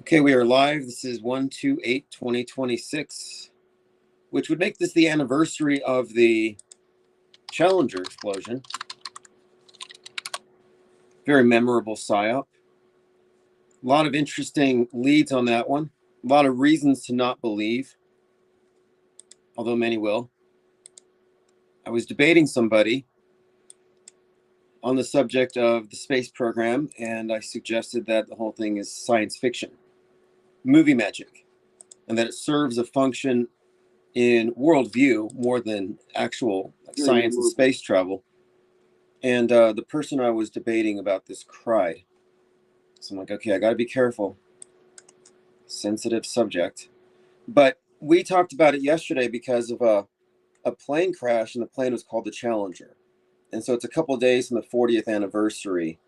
Okay, we are live. This is 1/28/2026, which would make this the anniversary of the Challenger explosion. Very memorable PSYOP. A lot of interesting leads on that one. A lot of reasons to not believe, although many will. I was debating somebody on the subject of the space program, and I suggested that the whole thing is science fiction, movie magic, and that it serves a function in worldview more than actual science and space travel. And the person I was debating about this cried. So I'm like, okay, I got to be careful. Sensitive subject. But we talked about it yesterday because of a plane crash, and the plane was called the Challenger. And so it's a couple of days from the 40th anniversary.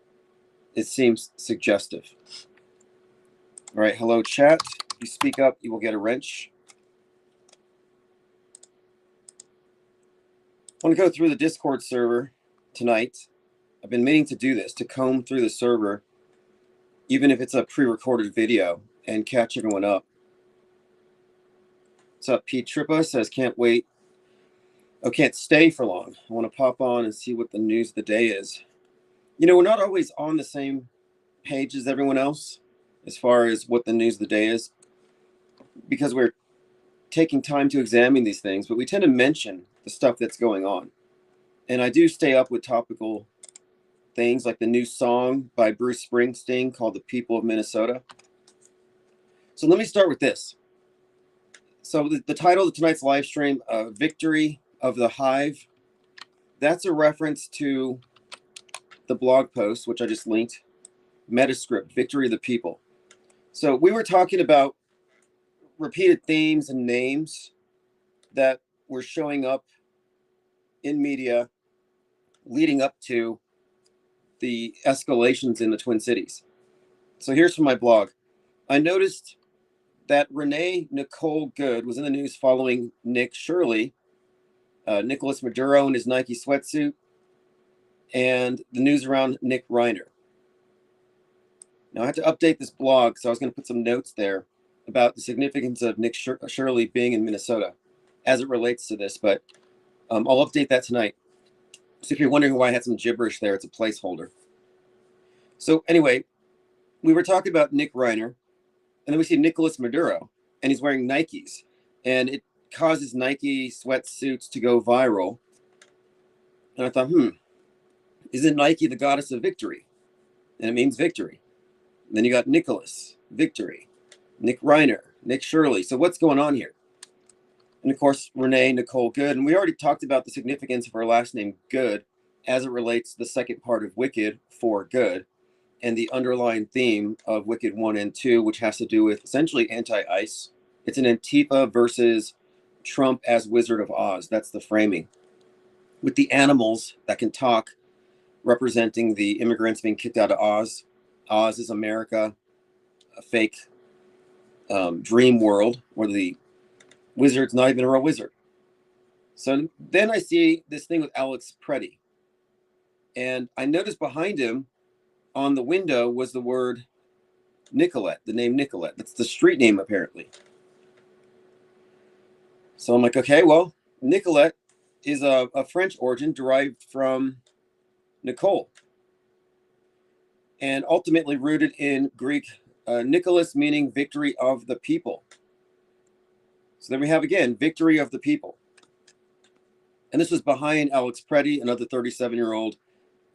It seems suggestive. All right, hello, chat. If you speak up, you will get a wrench. I want to go through the Discord server tonight. I've been meaning to do this, to comb through the server, even if it's a pre-recorded video, and catch everyone up. What's up? Pete Trippa says, can't wait. Oh, can't stay for long. I want to pop on and see what the news of the day is. You know, we're not always on the same page as everyone else as far as what the news of the day is, because we're taking time to examine these things, but we tend to mention the stuff that's going on. And I do stay up with topical things like the new song by Bruce Springsteen called The People of Minnesota. So let me start with this. So the title of tonight's live stream, Victory of the Hive, that's a reference to the blog post, which I just linked, Metascript, Victory of the People. So we were talking about repeated themes and names that were showing up in media leading up to the escalations in the Twin Cities. So here's from my blog. I noticed that Renee Nicole Good was in the news following Nick Shirley, Nicolas Maduro in his Nike sweatsuit, and the news around Nick Reiner. Now I had to update this blog, so I was going to put some notes there about the significance of Nick Shirley being in Minnesota as it relates to this, but I'll update that tonight. So if you're wondering why I had some gibberish there, it's a placeholder. So anyway, we were talking about Nick Reiner, and then we see Nicolas Maduro, and he's wearing Nikes, and it causes Nike sweatsuits to go viral. And I thought, isn't Nike the goddess of victory? And it means victory. And then you got Nicholas, victory, Nick Reiner, Nick Shirley. So what's going on here? And of course, Renee Nicole Good. And we already talked about the significance of her last name Good as it relates to the second part of Wicked, for good, and the underlying theme of Wicked 1 and 2, which has to do with essentially anti-ICE. It's an Antifa versus Trump as Wizard of Oz. That's the framing. With the animals that can talk representing the immigrants being kicked out of Oz. Oz is America, a fake dream world where the wizard's not even a real wizard. So then I see this thing with Alex Preddy. And I noticed behind him on the window was the word Nicolette, the name Nicolette. That's the street name, apparently. So I'm like, okay, well, Nicolette is a French origin derived from Nicole, and ultimately rooted in Greek Nicholas, meaning victory of the people. So there we have again, victory of the people. And this was behind Alex Preddy, another 37-year-old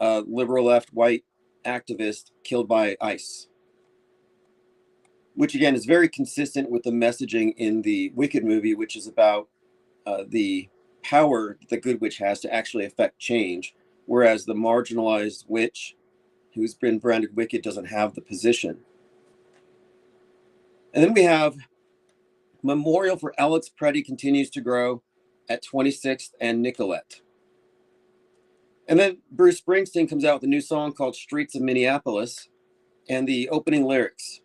liberal left white activist killed by ICE, which again is very consistent with the messaging in the Wicked movie, which is about the power the Good Witch has to actually affect change, whereas the marginalized witch who's been branded wicked doesn't have the position. And then we have memorial for Alex Preddy continues to grow at 26th and Nicolette. And then Bruce Springsteen comes out with a new song called Streets of Minneapolis, and the opening lyrics: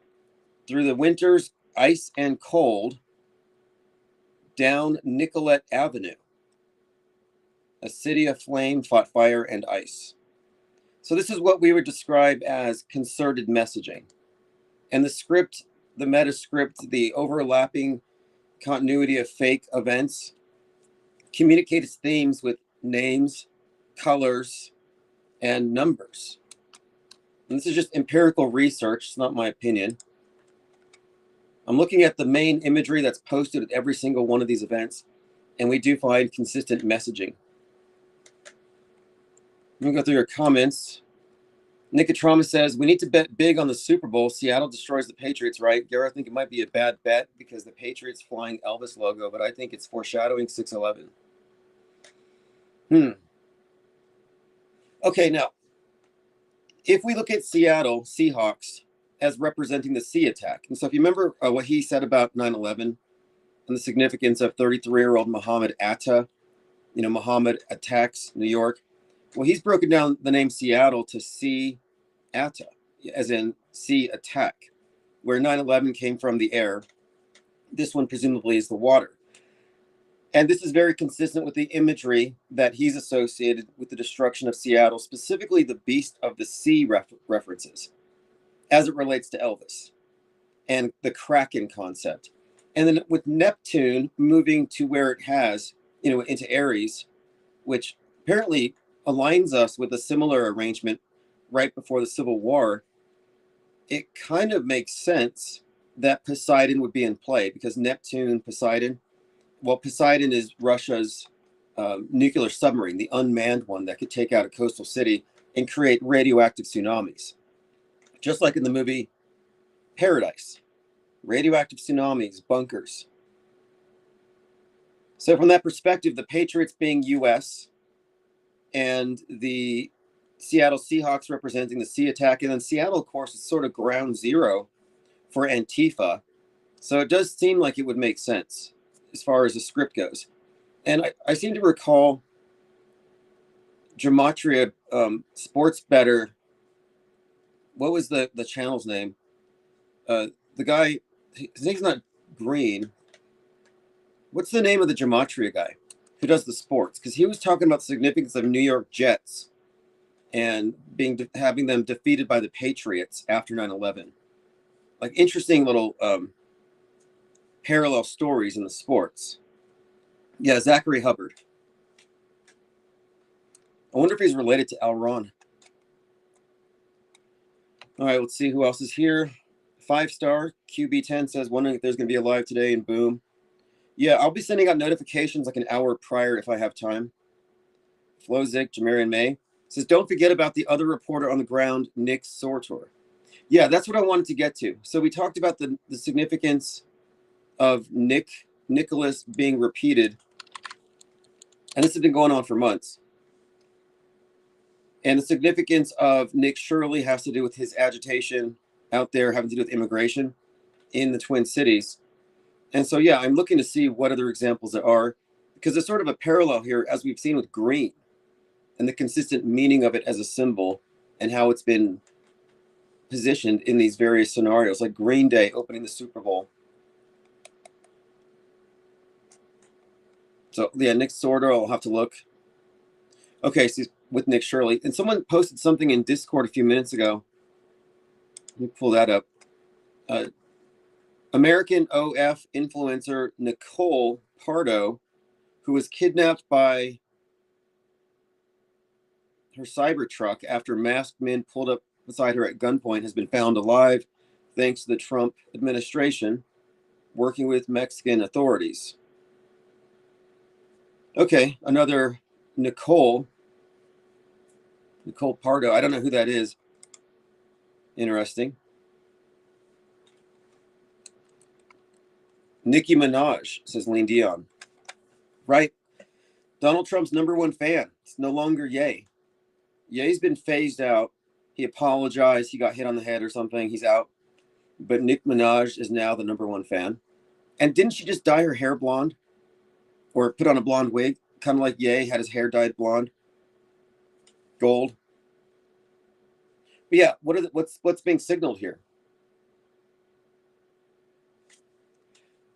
through the winter's ice and cold, down Nicolette Avenue, a city aflame fought fire and ice. So this is what we would describe as concerted messaging. And the script the meta script, the overlapping continuity of fake events, communicate its themes with names, colors, and numbers. And this is just empirical research. It's not my opinion. I'm looking at the main imagery that's posted at every single one of these events, and we do find consistent messaging. Let me go through your comments. Nicotrama says, we need to bet big on the Super Bowl. Seattle destroys the Patriots, right? Garrett, I think it might be a bad bet because the Patriots flying Elvis logo, but I think it's foreshadowing 6/11. Okay, now, if we look at Seattle Seahawks as representing the sea attack, and so if you remember what he said about 9/11 and the significance of 33-year-old Muhammad Atta, Muhammad attacks New York. Well, he's broken down the name Seattle to sea Atta, as in sea attack, where 9/11 came from the air. This one presumably is the water. And this is very consistent with the imagery that he's associated with the destruction of Seattle, specifically the beast of the sea references, as it relates to Elvis and the Kraken concept. And then with Neptune moving to where it has, into Aries, which apparently aligns us with a similar arrangement right before the Civil War, it kind of makes sense that Poseidon would be in play because Neptune, Poseidon, well, Poseidon is Russia's nuclear submarine, the unmanned one that could take out a coastal city and create radioactive tsunamis. Just like in the movie Paradise, radioactive tsunamis, bunkers. So from that perspective, the Patriots being US and the Seattle Seahawks representing the sea attack, and then Seattle, of course, is sort of ground zero for Antifa. So it does seem like it would make sense as far as the script goes. And I seem to recall Gematria Sports Better. What was the channel's name? The guy, his name's not Green. What's the name of the Gematria guy who does the sports? Because he was talking about the significance of New York Jets and having them defeated by the Patriots after 9/11. Like interesting little parallel stories in the sports. Yeah, Zachary Hubbard. I wonder if he's related to Al Ron. All right, let's see who else is here. 5-star QB10 says, wondering if there's going to be a live today, and boom. Yeah, I'll be sending out notifications like an hour prior if I have time. Flozik, Jamarian May says, don't forget about the other reporter on the ground, Nick Sortor. Yeah, that's what I wanted to get to. So we talked about the significance of Nicholas being repeated. And this has been going on for months. And the significance of Nick Shirley has to do with his agitation out there having to do with immigration in the Twin Cities. And so, yeah, I'm looking to see what other examples there are, because there's sort of a parallel here, as we've seen with green and the consistent meaning of it as a symbol and how it's been positioned in these various scenarios, like Green Day opening the Super Bowl. So, yeah, Nick Sorter, I'll have to look. Okay, so with Nick Shirley. And someone posted something in Discord a few minutes ago. Let me pull that up. American OF influencer Nicole Pardo, who was kidnapped by her Cybertruck after masked men pulled up beside her at gunpoint, has been found alive thanks to the Trump administration working with Mexican authorities. Okay, another Nicole Pardo. I don't know who that is. Interesting. Nicki Minaj, says Lean Dion. Right. Donald Trump's #1 fan. It's no longer Ye. Ye's been phased out. He apologized. He got hit on the head or something. He's out. But Nicki Minaj is now the #1 fan. And didn't she just dye her hair blonde? Or put on a blonde wig? Kind of like Ye had his hair dyed blonde. Gold. But yeah, what's being signaled here?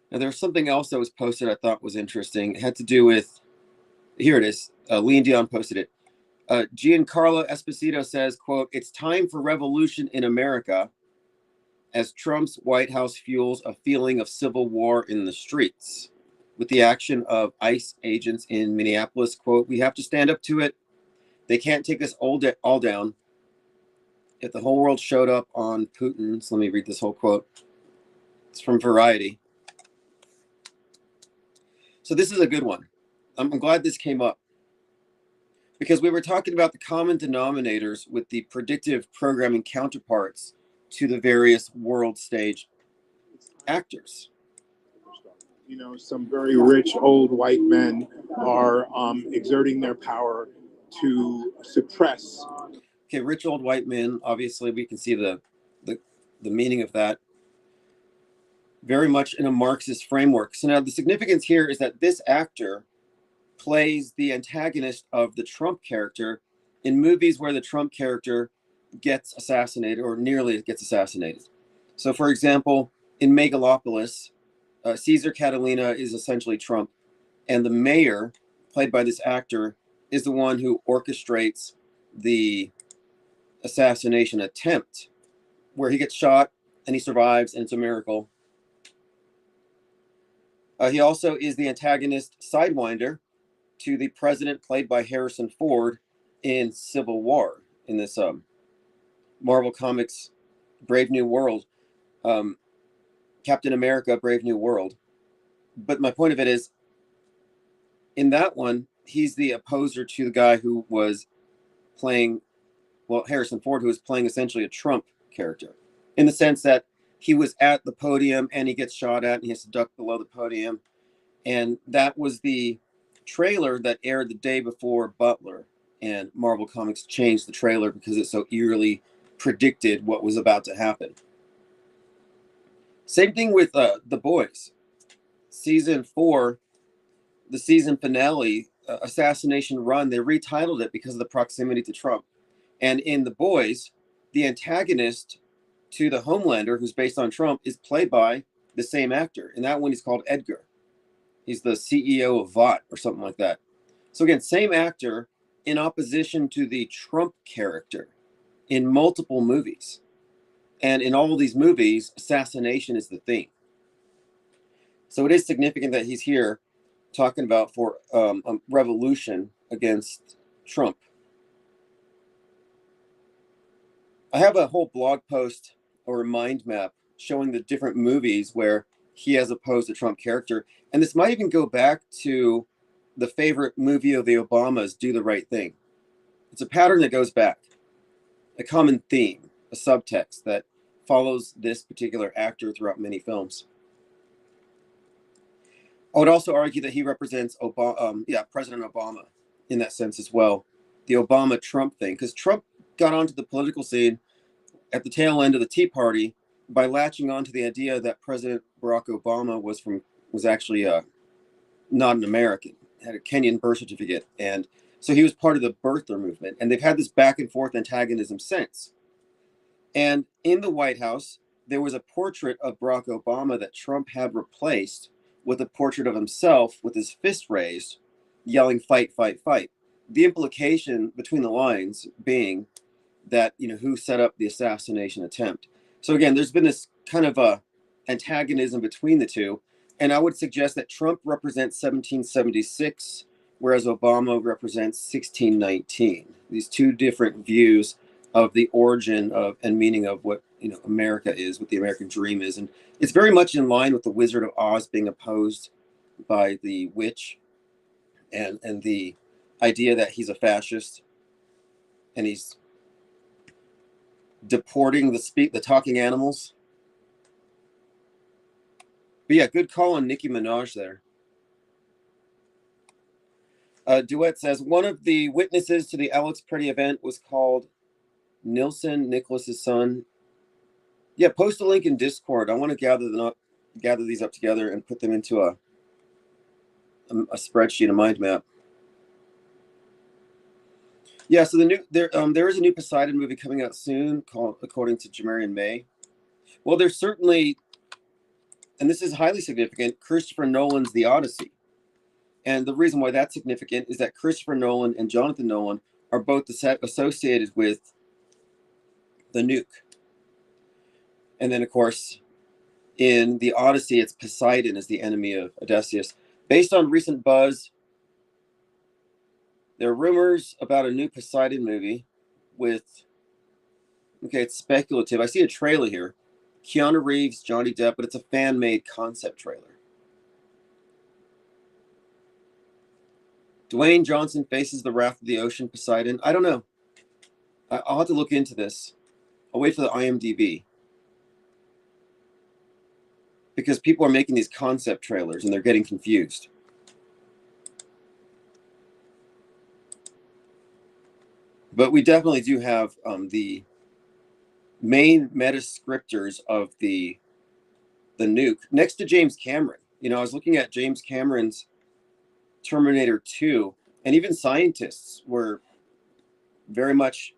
Now, there's something else that was posted I thought was interesting. It had to do with, here it is. Lean Dion posted it. Giancarlo Esposito says, quote, it's time for revolution in America as Trump's White House fuels a feeling of civil war in the streets. With the action of ICE agents in Minneapolis, quote, "We have to stand up to it. They can't take us all down. If the whole world showed up on Putin," so let me read this whole quote. It's from Variety. So this is a good one. I'm glad this came up, because we were talking about the common denominators with the predictive programming counterparts to the various world stage actors. You know, some very rich old white men are exerting their power to suppress. Okay, rich old white men, obviously we can see the meaning of that. Very much in a Marxist framework. So now the significance here is that this actor plays the antagonist of the Trump character in movies where the Trump character gets assassinated or nearly gets assassinated. So for example, in Megalopolis, Caesar Catalina is essentially Trump, and the mayor, played by this actor, is the one who orchestrates the assassination attempt, where he gets shot and he survives, and it's a miracle. He also is the antagonist Sidewinder to the president, played by Harrison Ford in Civil War, in this Marvel Comics Brave New World, Captain America Brave New World. But my point of it is, in that one, he's the opposer to the guy who was playing, well, Harrison Ford, who was playing essentially a Trump character, in the sense that he was at the podium and he gets shot at and he has to duck below the podium. And that was the trailer that aired the day before Butler, and Marvel Comics changed the trailer because it so eerily predicted what was about to happen. Same thing with The Boys. Season 4, the season finale, Assassination Run, they retitled it because of the proximity to Trump. And in The Boys, the antagonist to the Homelander, who's based on Trump, is played by the same actor. In that one, he's called Edgar. He's the CEO of Vought or something like that. So again, same actor in opposition to the Trump character in multiple movies. And in all of these movies, assassination is the theme. So it is significant that he's here talking about for a revolution against Trump. I have a whole blog post or a mind map showing the different movies where he has opposed the Trump character. And this might even go back to the favorite movie of the Obamas, Do the Right Thing. It's a pattern that goes back, a common theme, a subtext that follows this particular actor throughout many films. I would also argue that he represents President Obama in that sense as well. The Obama-Trump thing, because Trump got onto the political scene at the tail end of the Tea Party by latching onto the idea that President Barack Obama was actually not an American, had a Kenyan birth certificate, and so he was part of the birther movement. And they've had this back and forth antagonism since. And in the White House, there was a portrait of Barack Obama that Trump had replaced with a portrait of himself with his fist raised, yelling, "Fight, fight, fight." The implication between the lines being that, who set up the assassination attempt. So again, there's been this kind of a antagonism between the two. And I would suggest that Trump represents 1776, whereas Obama represents 1619. These two different views of the origin of and meaning of what America is, what the American dream is. And it's very much in line with the Wizard of Oz being opposed by the witch and the idea that he's a fascist and he's deporting the talking animals. But yeah, good call on Nicki Minaj there. Duet says, one of the witnesses to the Alex Pretty event was called Nilson, Nicholas's son. Yeah, post a link in Discord. I want to gather these up together and put them into a spreadsheet, a mind map. Yeah, so there is a new Poseidon movie coming out soon, called, according to Jamarian May. Well, there's certainly, and this is highly significant, Christopher Nolan's The Odyssey. And the reason why that's significant is that Christopher Nolan and Jonathan Nolan are both associated with the nuke. And then, of course, in the Odyssey, it's Poseidon is the enemy of Odysseus. Based on recent buzz, there are rumors about a new Poseidon movie with, okay, it's speculative. I see a trailer here. Keanu Reeves, Johnny Depp, but it's a fan-made concept trailer. Dwayne Johnson faces the wrath of the ocean, Poseidon. I don't know. I'll have to look into this. I'll wait for the IMDb. Because people are making these concept trailers and they're getting confused. But we definitely do have the main meta scripters of the nuke next to James Cameron. You know, I was looking at James Cameron's Terminator 2, and even scientists were very much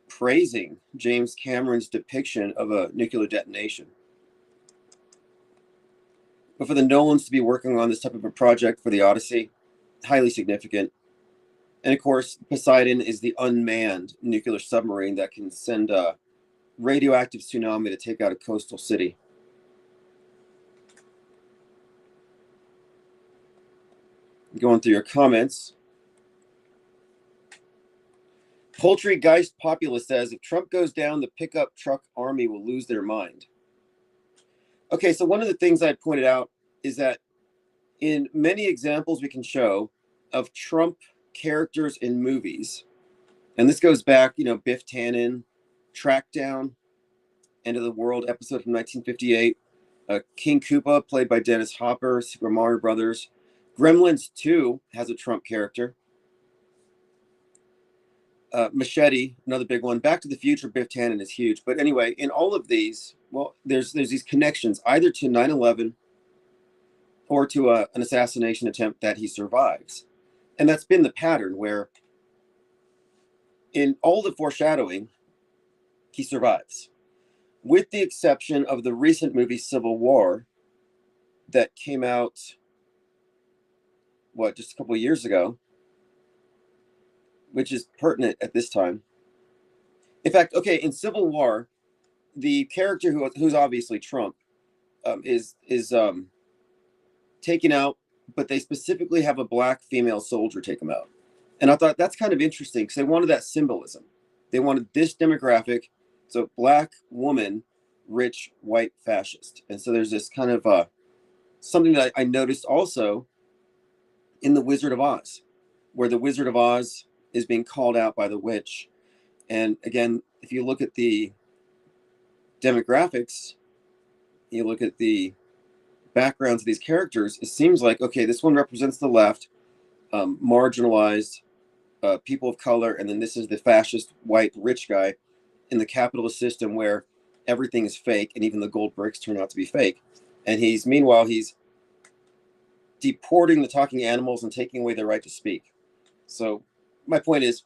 praising James Cameron's depiction of a nuclear detonation. But for the Nolans to be working on this type of a project for the Odyssey, highly significant. And of course, Poseidon is the unmanned nuclear submarine that can send a radioactive tsunami to take out a coastal city. Going through your comments. Poultrygeist Populist says, if Trump goes down, the pickup truck army will lose their mind. Okay, so one of the things I pointed out is that in many examples we can show of Trump characters in movies, and this goes back, you know, Biff Tannen, Trackdown, End of the World episode from 1958, King Koopa, played by Dennis Hopper, Super Mario Brothers. Gremlins 2 has a Trump character. Machete, another big one. Back to the Future, Biff Tannen is huge. But anyway, in all of these, well, there's these connections either to 9/11 or to an assassination attempt that he survives. And that's been the pattern where in all the foreshadowing, he survives. With the exception of the recent movie Civil War that came out, just a couple of years ago, which is pertinent at this time. In fact, okay, in Civil War, the character who's obviously Trump is taken out, but they specifically have a black female soldier take him out. And I thought that's kind of interesting because they wanted that symbolism. They wanted this demographic, so black woman, rich white fascist. And so there's this kind of something that I noticed also in The Wizard of Oz, where the Wizard of Oz is being called out by the witch. And again, if you look at the demographics, you look at the backgrounds of these characters, it seems like, okay, this one represents the left, marginalized people of color, and then this is the fascist white rich guy in the capitalist system where everything is fake and even the gold bricks turn out to be fake. And meanwhile he's deporting the talking animals and taking away their right to speak. So my point is,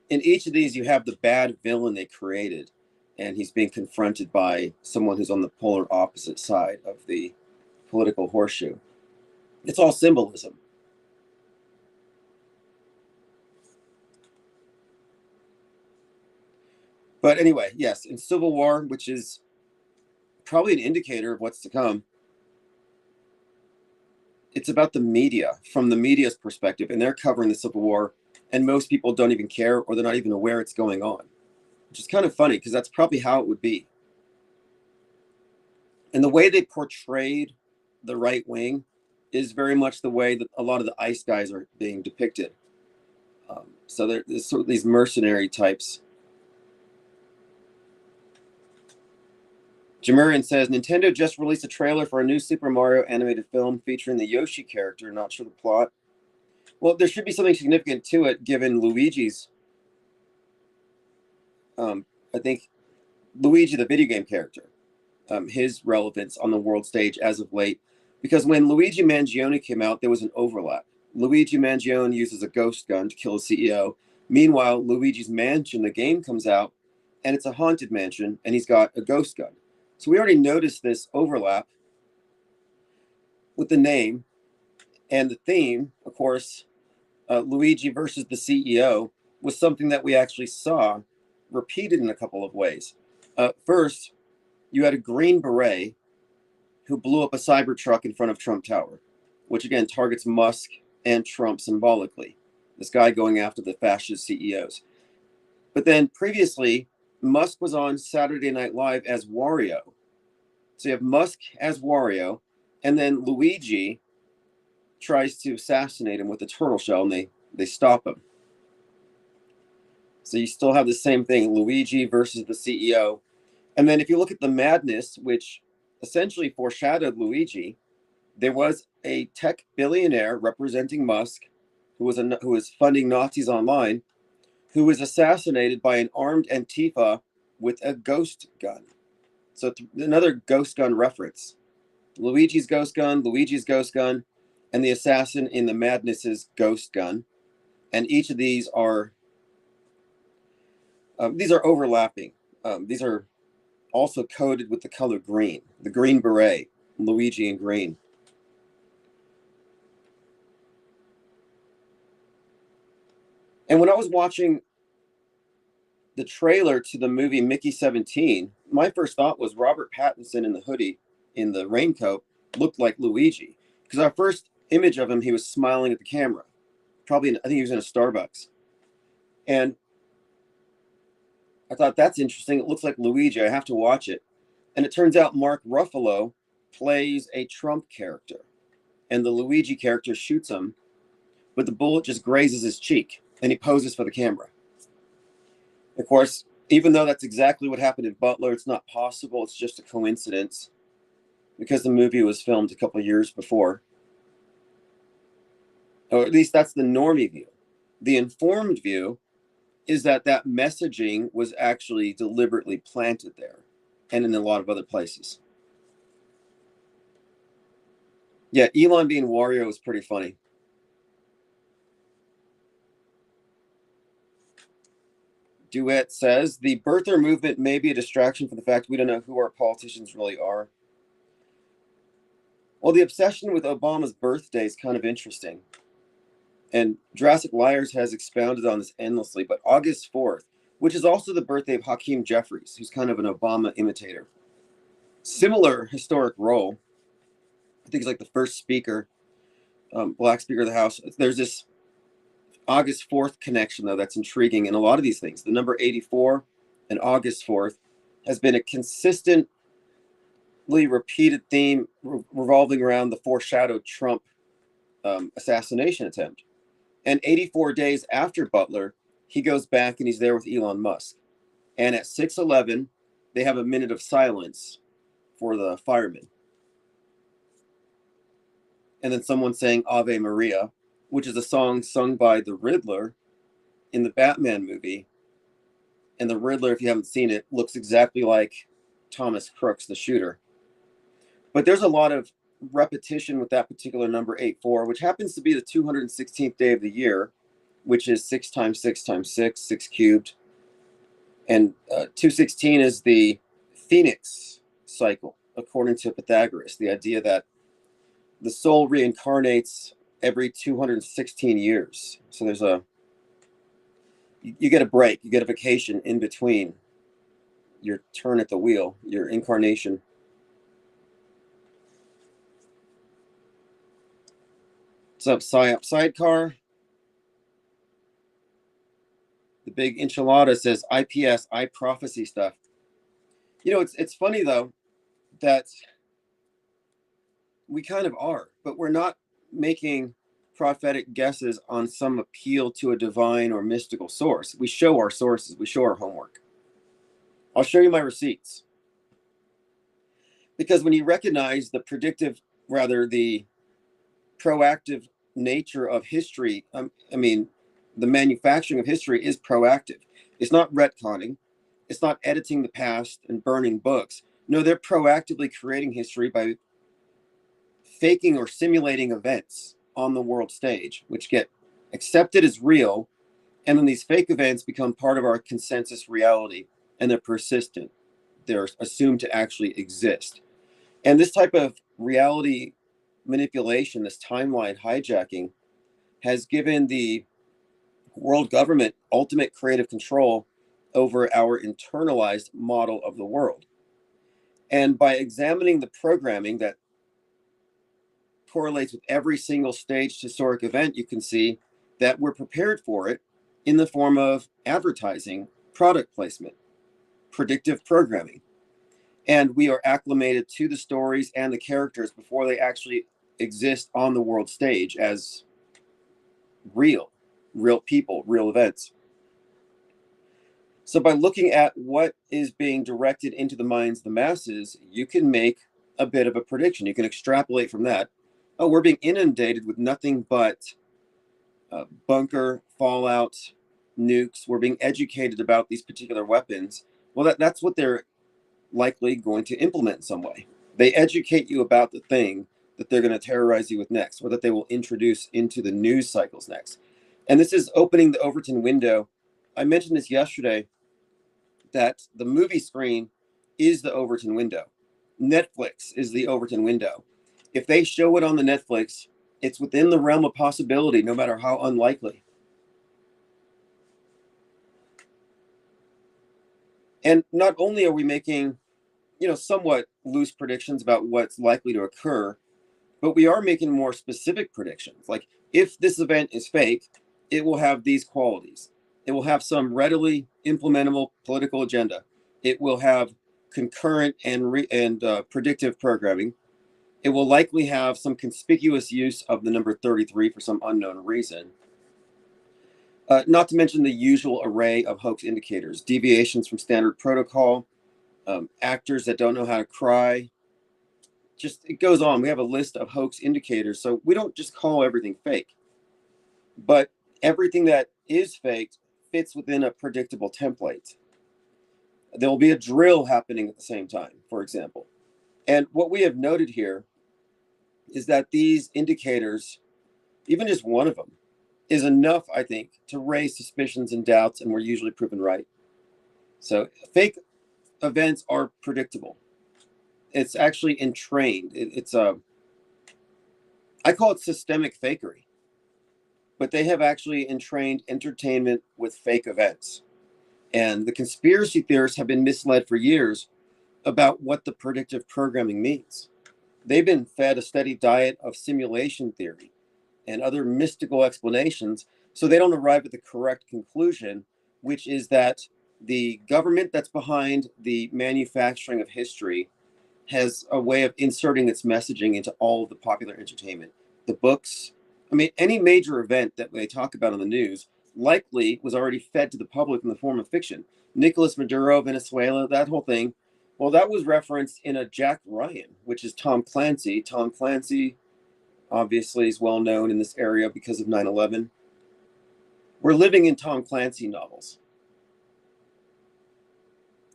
in each of these you have the bad villain they created, and he's being confronted by someone who's on the polar opposite side of the political horseshoe. It's all symbolism. But anyway, yes, in Civil War, which is probably an indicator of what's to come, it's about the media, from the media's perspective, and they're covering the Civil War, and most people don't even care, or they're not even aware it's going on, which is kind of funny because that's probably how it would be. And the way they portrayed the right wing is very much the way that a lot of the ICE guys are being depicted. So there's sort of these mercenary types. Jamurian says, Nintendo just released a trailer for a new Super Mario animated film featuring the Yoshi character. Not sure the plot. Well, there should be something significant to it, given Luigi's, I think, Luigi, the video game character, his relevance on the world stage as of late. Because when Luigi Mangione came out, there was an overlap. Luigi Mangione uses a ghost gun to kill a CEO. Meanwhile, Luigi's Mansion, the game, comes out, and it's a haunted mansion, and he's got a ghost gun. So we already noticed this overlap with the name and the theme. Of course, Luigi versus the CEO was something that we actually saw repeated in a couple of ways. First, you had a Green Beret who blew up a Cybertruck in front of Trump Tower, which again targets Musk and Trump symbolically. This guy going after the fascist CEOs. But then previously, Musk was on Saturday Night Live as Wario. So you have Musk as Wario, and then Luigi tries to assassinate him with a turtle shell, and they stop him. So you still have the same thing, Luigi versus the CEO. And then if you look at the madness, which essentially foreshadowed Luigi, there was a tech billionaire representing Musk who was funding Nazis online, who was assassinated by an armed Antifa with a ghost gun. So another ghost gun reference. Luigi's ghost gun, and the assassin in the madness's ghost gun. And each of these are overlapping. These are also coded with the color green, the Green Beret, Luigi in green. And when I was watching the trailer to the movie Mickey 17, my first thought was Robert Pattinson in the hoodie, in the raincoat, looked like Luigi. Because our first image of him, he was smiling at the camera. I think he was in a Starbucks. And I thought, that's interesting. It looks like Luigi. I have to watch it. And it turns out Mark Ruffalo plays a Trump character. And the Luigi character shoots him, but the bullet just grazes his cheek. And he poses for the camera. Of course, even though that's exactly what happened in Butler, it's not possible. It's just a coincidence because the movie was filmed a couple of years before. Or at least that's the normie view. The informed view is that messaging was actually deliberately planted there and in a lot of other places. Yeah, Elon being Wario is pretty funny. Duet says, the birther movement may be a distraction for the fact we don't know who our politicians really are. Well, the obsession with Obama's birthday is kind of interesting. And Jurassic Liars has expounded on this endlessly, but August 4th, which is also the birthday of Hakeem Jeffries, who's kind of an Obama imitator. Similar historic role. I think he's like the first speaker, black speaker of the House. There's this August 4th connection, though, that's intriguing in a lot of these things. The number 84 and August 4th has been a consistently repeated theme revolving around the foreshadowed Trump assassination attempt. And 84 days after Butler, he goes back and he's there with Elon Musk. And at 6:11, they have a minute of silence for the firemen. And then someone saying Ave Maria, which is a song sung by the Riddler in the Batman movie. And the Riddler, if you haven't seen it, looks exactly like Thomas Crooks, the shooter. But there's a lot of repetition with that particular number 84, which happens to be the 216th day of the year, which is 6 times 6 times 6, 6 cubed. And 216 is the phoenix cycle, according to Pythagoras, the idea that the soul reincarnates every 216 years. So you get a break, you get a vacation in between your turn at the wheel, your incarnation. What's up, PsyOp Sidecar? The big enchilada says IPS, I prophecy stuff. You know, it's funny though that we kind of are, but we're not making prophetic guesses on some appeal to a divine or mystical source. We show our sources, we show our homework. I'll show you my receipts. Because when you recognize the proactive nature of history, the manufacturing of history is proactive. It's not retconning. It's not editing the past and burning books. No, they're proactively creating history by faking or simulating events on the world stage, which get accepted as real. And then these fake events become part of our consensus reality, and they're persistent. They're assumed to actually exist. And this type of reality manipulation, this timeline hijacking, has given the world government ultimate creative control over our internalized model of the world. And by examining the programming that correlates with every single staged historic event, you can see that we're prepared for it in the form of advertising, product placement, predictive programming. And we are acclimated to the stories and the characters before they actually exist on the world stage as real people, real events. So by looking at what is being directed into the minds of the masses, you can make a bit of a prediction. You can extrapolate from that. Oh, we're being inundated with nothing but bunker, fallout, nukes. We're being educated about these particular weapons. Well, that's what they're likely going to implement in some way. They educate you about the thing that they're going to terrorize you with next, or that they will introduce into the news cycles next. And this is opening the Overton window. I mentioned this yesterday, that the movie screen is the Overton window. Netflix is the Overton window. If they show it on the Netflix, it's within the realm of possibility, no matter how unlikely. And not only are we making, somewhat loose predictions about what's likely to occur, but we are making more specific predictions. Like, if this event is fake, it will have these qualities. It will have some readily implementable political agenda. It will have concurrent and predictive programming. It will likely have some conspicuous use of the number 33 for some unknown reason. Not to mention the usual array of hoax indicators, deviations from standard protocol, actors that don't know how to cry. Just, it goes on. We have a list of hoax indicators. So we don't just call everything fake, but everything that is faked fits within a predictable template. There will be a drill happening at the same time, for example. And what we have noted here is that these indicators, even just one of them, is enough, I think, to raise suspicions and doubts, and we're usually proven right. So fake events are predictable. It's actually entrained. I call it systemic fakery, but they have actually entrained entertainment with fake events. And the conspiracy theorists have been misled for years about what the predictive programming means. They've been fed a steady diet of simulation theory and other mystical explanations, so they don't arrive at the correct conclusion, which is that the government that's behind the manufacturing of history has a way of inserting its messaging into all of the popular entertainment. The books, I mean, any major event that they talk about on the news likely was already fed to the public in the form of fiction. Nicolas Maduro, Venezuela, that whole thing. Well, that was referenced in a Jack Ryan, which is Tom Clancy. Tom Clancy obviously is well known in this area because of 9/11. We're living in Tom Clancy novels,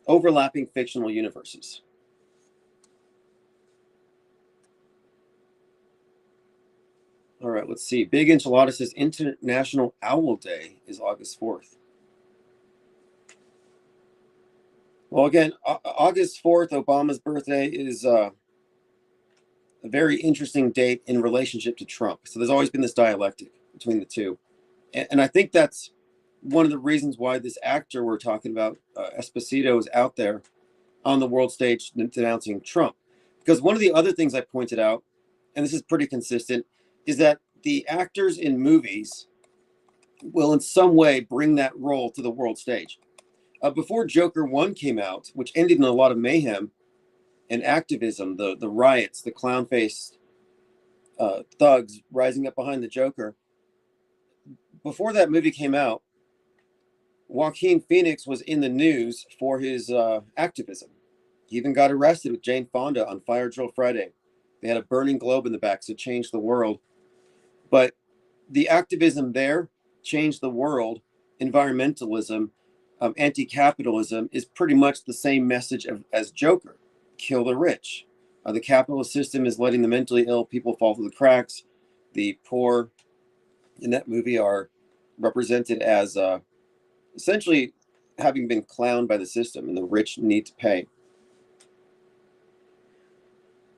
overlapping fictional universes. All right, let's see. Big Enchilada says International Owl Day is August 4th. Well, again, August 4th, Obama's birthday, is a very interesting date in relationship to Trump. So there's always been this dialectic between the two. And I think that's one of the reasons why this actor we're talking about, Esposito, is out there on the world stage denouncing Trump. Because one of the other things I pointed out, and this is pretty consistent, is that the actors in movies will in some way bring that role to the world stage. Before Joker 1 came out, which ended in a lot of mayhem and activism, the riots, the clown-faced thugs rising up behind the Joker, before that movie came out, Joaquin Phoenix was in the news for his activism. He even got arrested with Jane Fonda on Fire Drill Friday. They had a burning globe in the back, so it changed the world. But the activism there changed the world. Environmentalism, anti-capitalism is pretty much the same message as Joker. Kill the rich. The capitalist system is letting the mentally ill people fall through the cracks. The poor in that movie are represented as essentially having been clowned by the system, and the rich need to pay.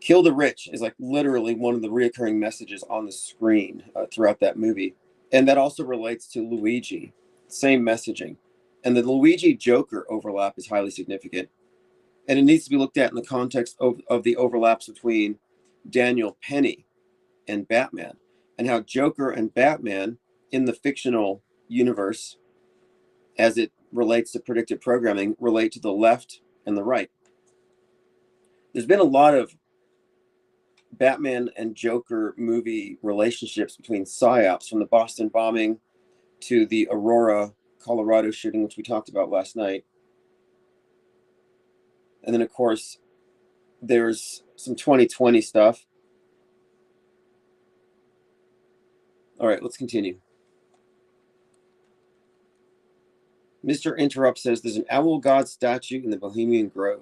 Kill the rich is like literally one of the reoccurring messages on the screen throughout that movie. And that also relates to Luigi, same messaging. And the Luigi Joker overlap is highly significant. And it needs to be looked at in the context of the overlaps between Daniel Penny and Batman, and how Joker and Batman in the fictional universe, as it relates to predictive programming, relate to the left and the right. There's been a lot of Batman and Joker movie relationships between psyops, from the Boston bombing to the Aurora, Colorado shooting, which we talked about last night. And then, of course, there's some 2020 stuff. All right, let's continue. Mr. Interrupt says there's an owl god statue in the Bohemian Grove.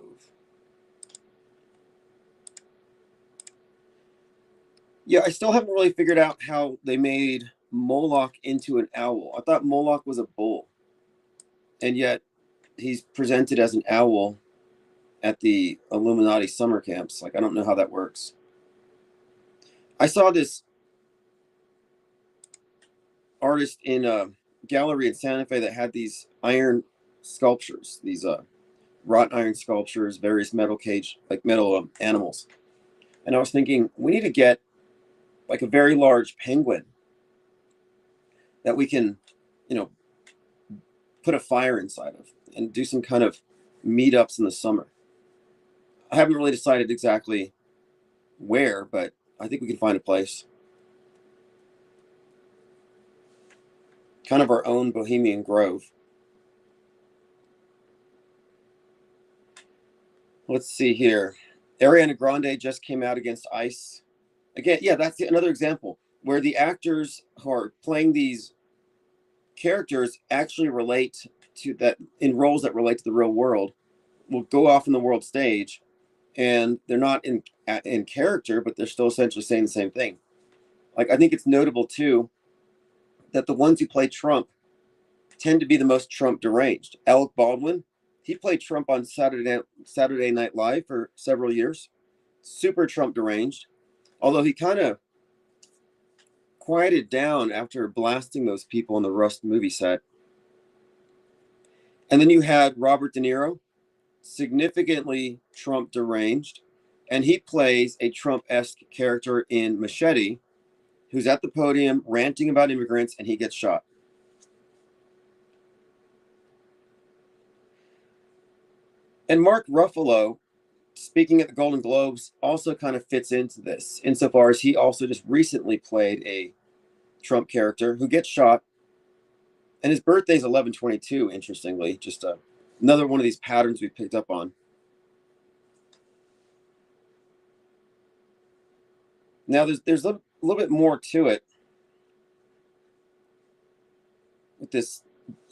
Yeah, I still haven't really figured out how they made Moloch into an owl. I thought Moloch was a bull, and yet he's presented as an owl at the Illuminati summer camps. Like, I don't know how that works. I saw this artist in a gallery in Santa Fe that had these iron sculptures, these wrought iron sculptures, various metal animals. And I was thinking, we need to get like a very large penguin that we can, put a fire inside of and do some kind of meetups in the summer. I haven't really decided exactly where, but I think we can find a place. Kind of our own Bohemian Grove. Let's see here. Ariana Grande just came out against ICE. Again, yeah, that's another example where the actors who are playing these characters actually relate to that, in roles that relate to the real world, will go off in the world stage, and they're not in character, but they're still essentially saying the same thing. Like, I think it's notable too that the ones who play Trump tend to be the most Trump deranged. Alec Baldwin, he played Trump on Saturday Night Live for several years. Super Trump deranged, although he kind of quieted down after blasting those people on the Rust movie set. And then you had Robert De Niro, significantly Trump deranged, and he plays a Trump-esque character in Machete, who's at the podium ranting about immigrants, and he gets shot. And Mark Ruffalo, speaking at the Golden Globes, also kind of fits into this, insofar as he also just recently played a Trump character who gets shot. And his birthday is 11/22, interestingly. Just another one of these patterns we picked up on. Now, there's a little bit more to it with this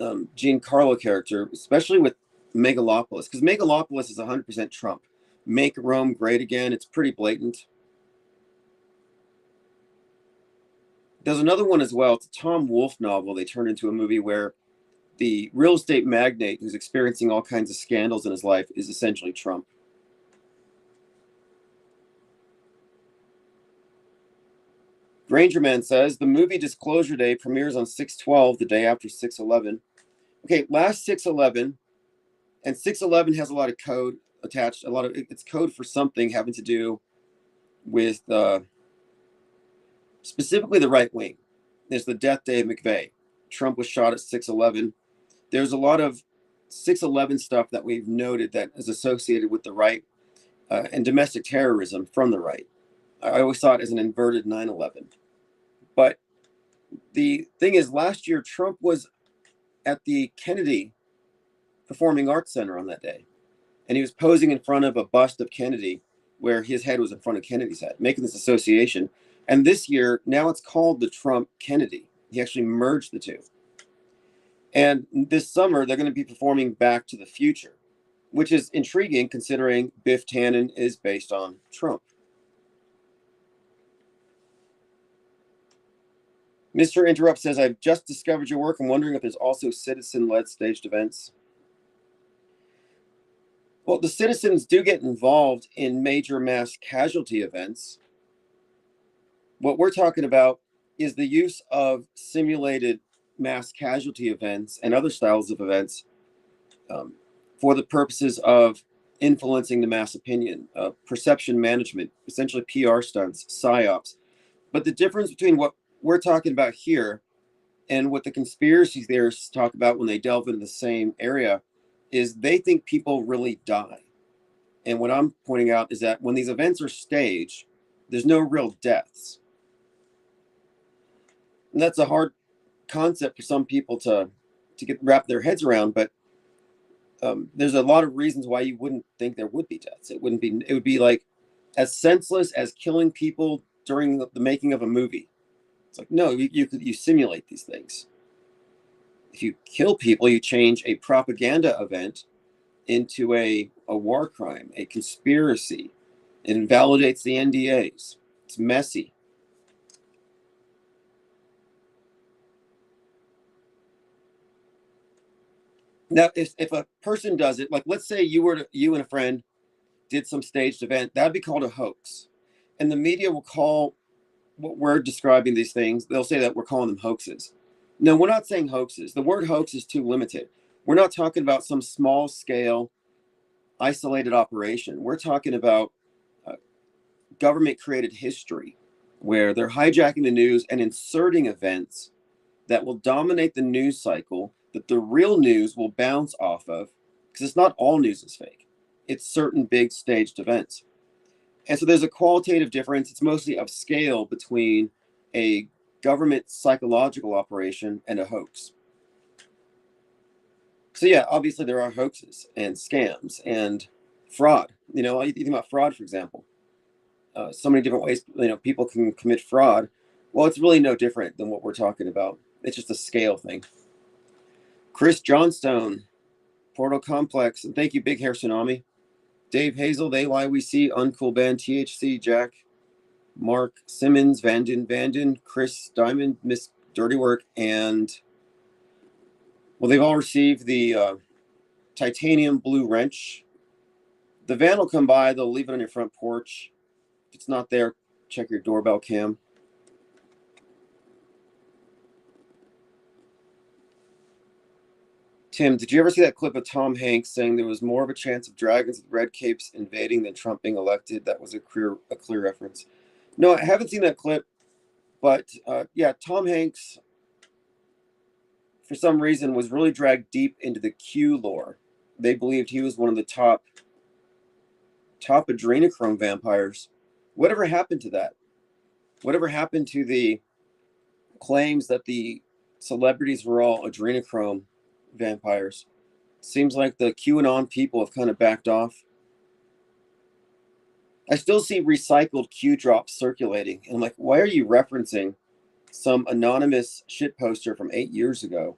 Giancarlo character, especially with Megalopolis, because Megalopolis is 100% Trump. Make Rome great again. It's pretty blatant. There's another one as well. It's a Tom Wolfe novel they turned into a movie where the real estate magnate who's experiencing all kinds of scandals in his life is essentially Trump. Grangerman says the movie Disclosure Day premieres on 6/12, the day after 6/11. Okay, last 6/11, and 6/11 has a lot of code attached. It's code for something having to do with specifically the right wing. There's the death day of McVeigh. Trump was shot at 6/11. There's a lot of 6/11 stuff that we've noted that is associated with the right and domestic terrorism from the right. I always saw it as an inverted 9/11. But the thing is, last year, Trump was at the Kennedy Performing Arts Center on that day. And he was posing in front of a bust of Kennedy where his head was in front of Kennedy's head, making this association. And this year, now it's called the Trump Kennedy. He actually merged the two. And this summer, they're going to be performing Back to the Future, which is intriguing considering Biff Tannen is based on Trump. Mr. Interrupt says, I've just discovered your work. I'm wondering if there's also citizen-led staged events. Well, the citizens do get involved in major mass casualty events. What we're talking about is the use of simulated mass casualty events and other styles of events for the purposes of influencing the mass opinion, perception management, essentially PR stunts, psyops. But the difference between what we're talking about here and what the conspiracy theorists talk about when they delve into the same area is they think people really die. And what I'm pointing out is that when these events are staged, there's no real deaths. And that's a hard concept for some people to wrap their heads around, but there's a lot of reasons why you wouldn't think there would be deaths. It would be like as senseless as killing people during the making of a movie. It's like, no, you simulate these things. If you kill people, you change a propaganda event into a war crime, a conspiracy. It invalidates the NDAs. It's messy. Now, if a person does it, like let's say you and a friend did some staged event, that'd be called a hoax. And the media will call what we're describing these things, they'll say that we're calling them hoaxes. No, we're not saying hoaxes. The word hoax is too limited. We're not talking about some small scale, isolated operation. We're talking about government created history where they're hijacking the news and inserting events that will dominate the news cycle that the real news will bounce off of, because it's not all news is fake. It's certain big staged events. And so there's a qualitative difference. It's mostly of scale between a government psychological operation and a hoax. So yeah, obviously there are hoaxes and scams and fraud. You think about fraud, for example. So many different ways, people can commit fraud. Well, it's really no different than what we're talking about. It's just a scale thing. Chris Johnstone, Portal Complex, and thank you, Big Hair Tsunami. Dave Hazel, They Lie We See, Uncool Band, THC, Jack, Mark Simmons, Vanden, Chris Diamond, Miss Dirty Work, and well, they've all received the titanium blue wrench. The van will come by, they'll leave it on your front porch. If it's not there, check your doorbell cam. Tim, did you ever see that clip of Tom Hanks saying there was more of a chance of dragons with red capes invading than Trump being elected? That was a clear reference. No, I haven't seen that clip, but yeah, Tom Hanks, for some reason, was really dragged deep into the Q lore. They believed he was one of the top adrenochrome vampires. Whatever happened to that? Whatever happened to the claims that the celebrities were all adrenochrome vampires? Seems like the QAnon people have kind of backed off. I still see recycled Q drops circulating. And I'm like, why are you referencing some anonymous shit poster from 8 years ago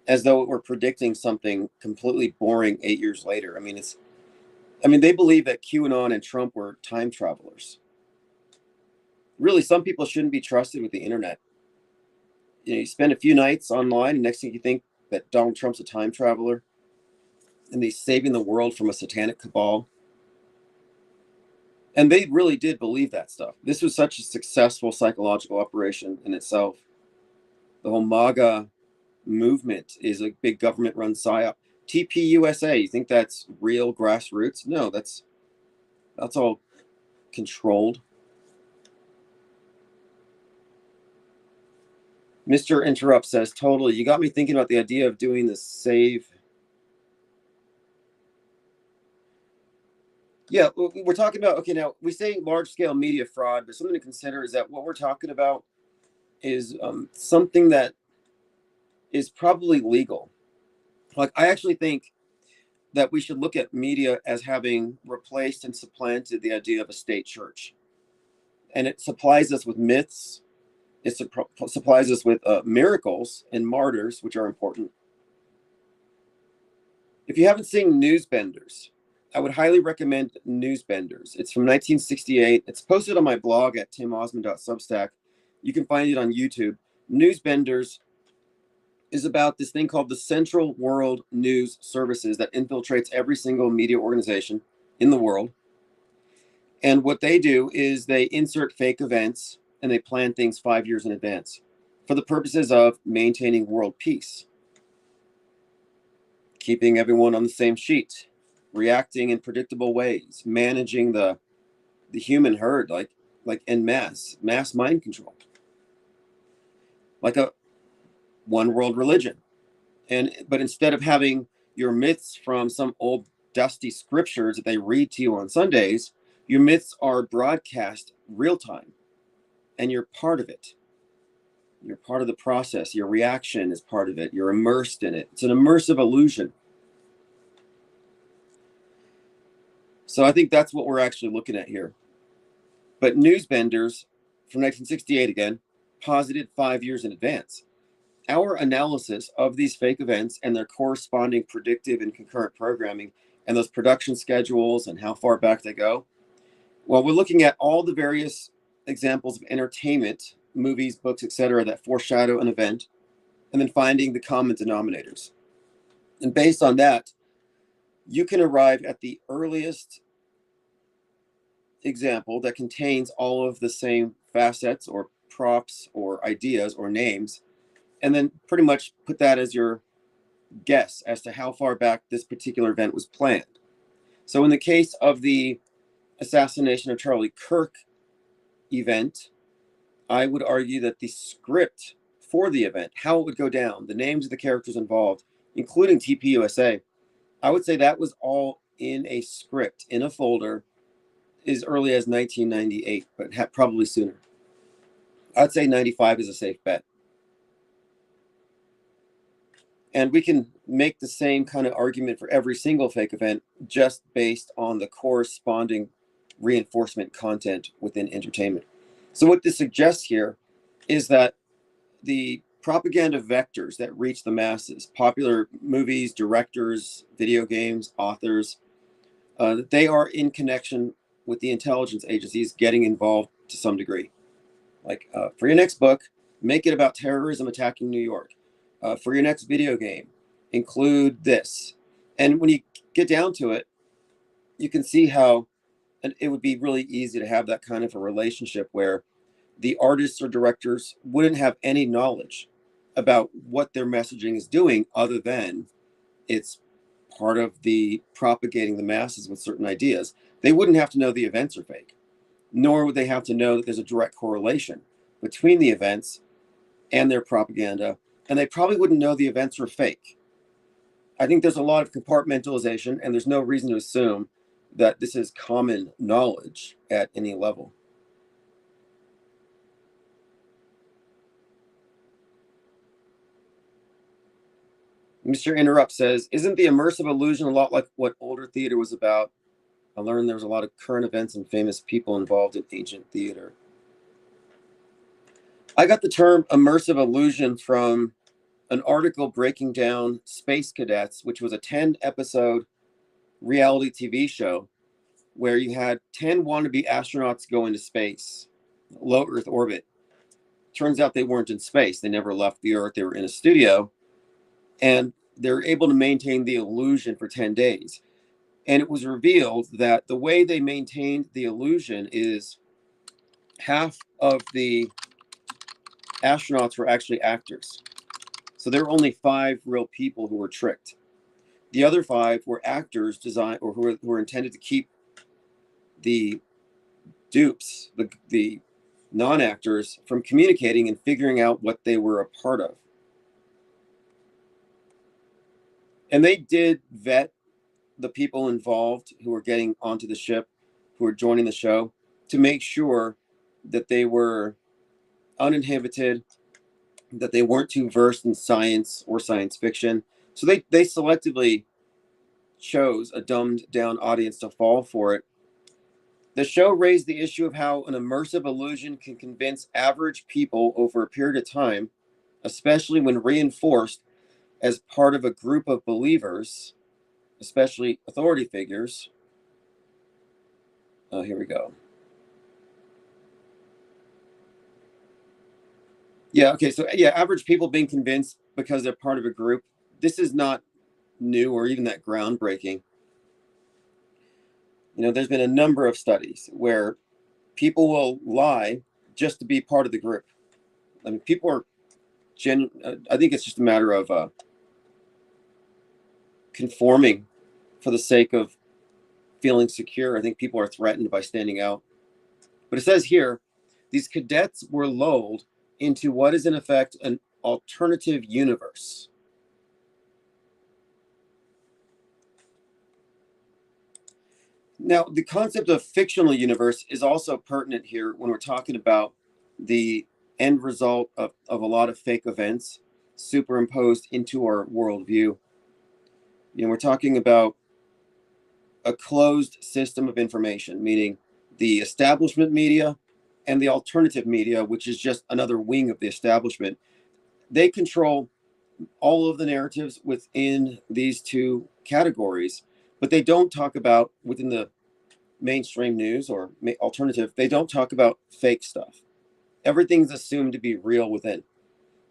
as though it were predicting something completely boring 8 years later? I mean, they believe that QAnon and Trump were time travelers. Really, some people shouldn't be trusted with the internet. You spend a few nights online, and next thing you think that Donald Trump's a time traveler and he's saving the world from a satanic cabal. And they really did believe that stuff. This was such a successful psychological operation in itself. The whole MAGA movement is a big government-run psyop. TPUSA, you think that's real grassroots? No, that's all controlled. Mr. Interrupt says, totally. You got me thinking about the idea of doing the save. Yeah, we're talking about, okay, now we say large-scale media fraud, but something to consider is that what we're talking about is something that is probably legal. Like, I actually think that we should look at media as having replaced and supplanted the idea of a state church. And it supplies us with myths. It supplies us with miracles and martyrs, which are important. If you haven't seen Newsbenders, I would highly recommend Newsbenders. It's from 1968. It's posted on my blog at timosman.substack. You can find it on YouTube. Newsbenders is about this thing called the Central World News Services that infiltrates every single media organization in the world. And what they do is they insert fake events and they plan things 5 years in advance for the purposes of maintaining world peace, keeping everyone on the same sheet. reacting in predictable ways, managing the human herd, like in mass mind control, like a one world religion. But instead of having your myths from some old dusty scriptures that they read to you on Sundays, your myths are broadcast real time, and you're part of it. You're part of the process. Your reaction is part of it. You're immersed in it. It's an immersive illusion. So I think that's what we're actually looking at here. But Newsbenders from 1968 again posited 5 years in advance. Our analysis of these fake events and their corresponding predictive and concurrent programming and those production schedules and how far back they go, well, we're looking at all the various examples of entertainment, movies, books, etc., that foreshadow an event, and then finding the common denominators. And based on that, you can arrive at the earliest example that contains all of the same facets or props or ideas or names, and then pretty much put that as your guess as to how far back this particular event was planned. So in the case of the assassination of Charlie Kirk event, I would argue that the script for the event, how it would go down, the names of the characters involved, including TPUSA, I would say that was all in a script, in a folder, as early as 1998, but probably sooner. I'd say 95 is a safe bet. And we can make the same kind of argument for every single fake event just based on the corresponding reinforcement content within entertainment. So what this suggests here is that the propaganda vectors that reach the masses, popular movies, directors, video games, authors, they are in connection with the intelligence agencies getting involved to some degree. Like for your next book, make it about terrorism attacking New York. For your next video game, include this. And when you get down to it, you can see how it would be really easy to have that kind of a relationship where the artists or directors wouldn't have any knowledge about what their messaging is doing other than it's part of the propagating the masses with certain ideas. They wouldn't have to know the events are fake, nor would they have to know that there's a direct correlation between the events and their propaganda, and they probably wouldn't know the events were fake. I think there's a lot of compartmentalization, and there's no reason to assume that this is common knowledge at any level. Mr. Interrupt says, isn't the immersive illusion a lot like what older theater was about? I learned there was a lot of current events and famous people involved in ancient theater. I got the term immersive illusion from an article breaking down Space Cadets, which was a 10-episode reality TV show where you had 10 wannabe astronauts go into space, low Earth orbit. Turns out they weren't in space. They never left the Earth. They were in a studio, and they're able to maintain the illusion for 10 days. And it was revealed that the way they maintained the illusion is half of the astronauts were actually actors. So there were only 5 real people who were tricked. The other 5 were actors designed or who were intended to keep the dupes, the non-actors, from communicating and figuring out what they were a part of. And they did vet the people involved who were getting onto the ship, who were joining the show, to make sure that they were uninhibited, that they weren't too versed in science or science fiction. So they selectively chose a dumbed down audience to fall for it. The show raised the issue of how an immersive illusion can convince average people over a period of time, especially when reinforced as part of a group of believers, especially authority figures. Here we go. Yeah, okay, so yeah, average people being convinced because they're part of a group. This is not new or even that groundbreaking. You know, there's been a number of studies where people will lie just to be part of the group. I mean, people are I think it's just a matter of conforming for the sake of feeling secure. I think people are threatened by standing out. But it says here, these cadets were lulled into what is in effect an alternative universe. Now, the concept of fictional universe is also pertinent here when we're talking about the end result of a lot of fake events superimposed into our worldview. We're talking about a closed system of information, meaning the establishment media and the alternative media, which is just another wing of the establishment. They control all of the narratives within these two categories, but they don't talk about within the mainstream news or alternative, they don't talk about fake stuff. Everything's assumed to be real within.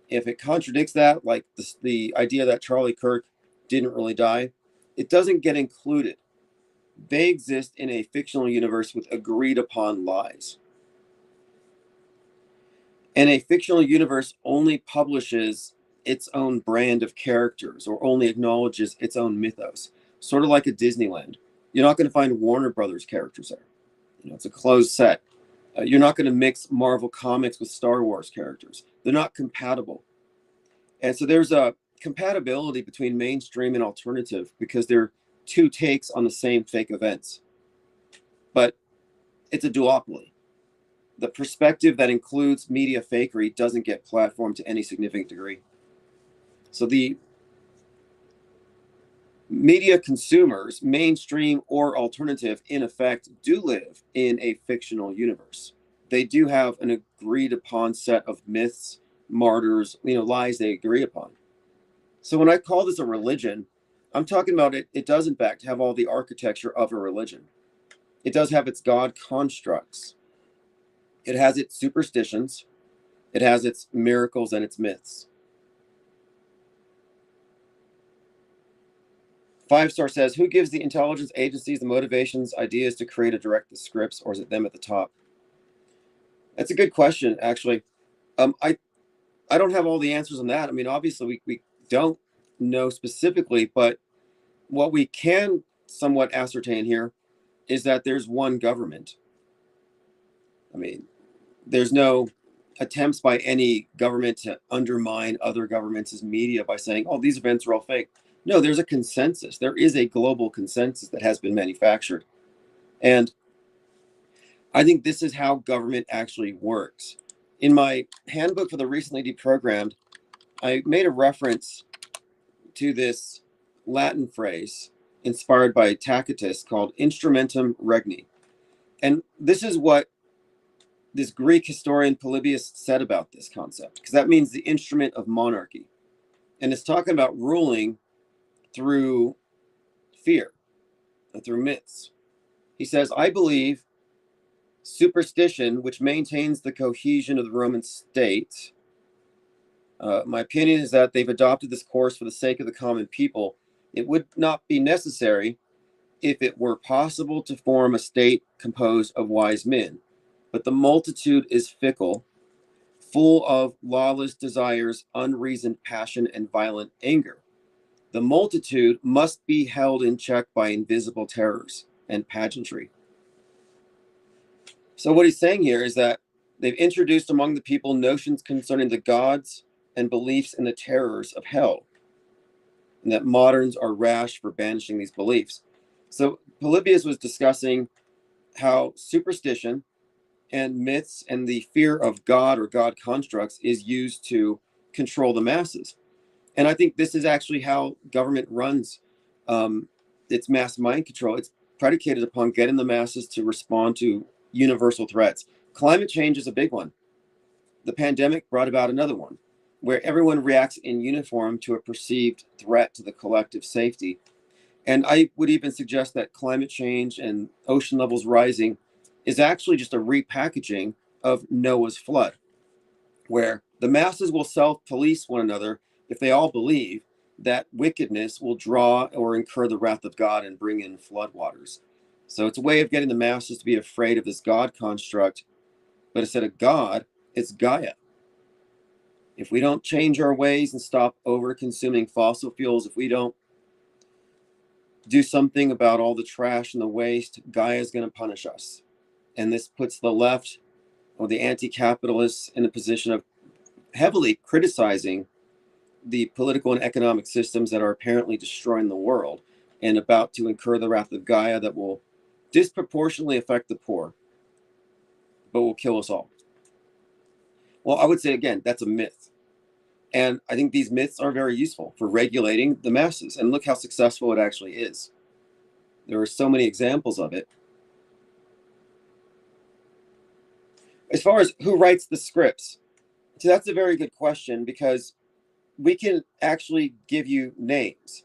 If it contradicts that, like the idea that Charlie Kirk didn't really die, it doesn't get included. They exist in a fictional universe with agreed upon lies. And a fictional universe only publishes its own brand of characters or only acknowledges its own mythos, sort of like a Disneyland. You're not going to find Warner Brothers characters there. It's a closed set. You're not going to mix Marvel comics with Star Wars characters. They're not compatible. And so there's a compatibility between mainstream and alternative because they're two takes on the same fake events. But it's a duopoly. The perspective that includes media fakery doesn't get platformed to any significant degree. So the media consumers, mainstream or alternative, in effect, do live in a fictional universe. They do have an agreed upon set of myths, martyrs, lies they agree upon. So when I call this a religion, I'm talking about it does in fact have all the architecture of a religion. It does have its God constructs. It has its superstitions. It has its miracles and its myths. 5-star says, who gives the intelligence agencies the motivations, ideas to create or direct the scripts, or is it them at the top? That's a good question, actually. I don't have all the answers on that. I mean, obviously, we don't know specifically, but what we can somewhat ascertain here is that there's one government. I mean, there's no attempts by any government to undermine other governments' media by saying, oh, these events are all fake. No, there's a consensus. There is a global consensus that has been manufactured. And I think this is how government actually works. In my handbook for the recently deprogrammed, I made a reference to this Latin phrase inspired by Tacitus called instrumentum regni. And this is what this Greek historian Polybius said about this concept, because that means the instrument of monarchy. And it's talking about ruling through fear, through myths. He says, I believe superstition, which maintains the cohesion of the Roman state. My opinion is that they've adopted this course for the sake of the common people. It would not be necessary if it were possible to form a state composed of wise men. But the multitude is fickle, full of lawless desires, unreasoned passion, and violent anger. The multitude must be held in check by invisible terrors and pageantry. So what he's saying here is that they've introduced among the people notions concerning the gods and beliefs in the terrors of hell, and that moderns are rash for banishing these beliefs. So Polybius was discussing how superstition and myths and the fear of God or God constructs is used to control the masses. And I think this is actually how government runs its mass mind control. It's predicated upon getting the masses to respond to universal threats. Climate change is a big one. The pandemic brought about another one, where everyone reacts in uniform to a perceived threat to the collective safety. And I would even suggest that climate change and ocean levels rising is actually just a repackaging of Noah's flood, where the masses will self-police one another if they all believe that wickedness will draw or incur the wrath of God and bring in floodwaters. So it's a way of getting the masses to be afraid of this God construct, but instead of God, it's Gaia. If we don't change our ways and stop over-consuming fossil fuels, if we don't do something about all the trash and the waste, Gaia is going to punish us. And this puts the left or the anti-capitalists in a position of heavily criticizing the political and economic systems that are apparently destroying the world and about to incur the wrath of Gaia that will disproportionately affect the poor, but will kill us all. Well, I would say, again, that's a myth. And I think these myths are very useful for regulating the masses. And look how successful it actually is. There are so many examples of it. As far as who writes the scripts, so that's a very good question, because we can actually give you names.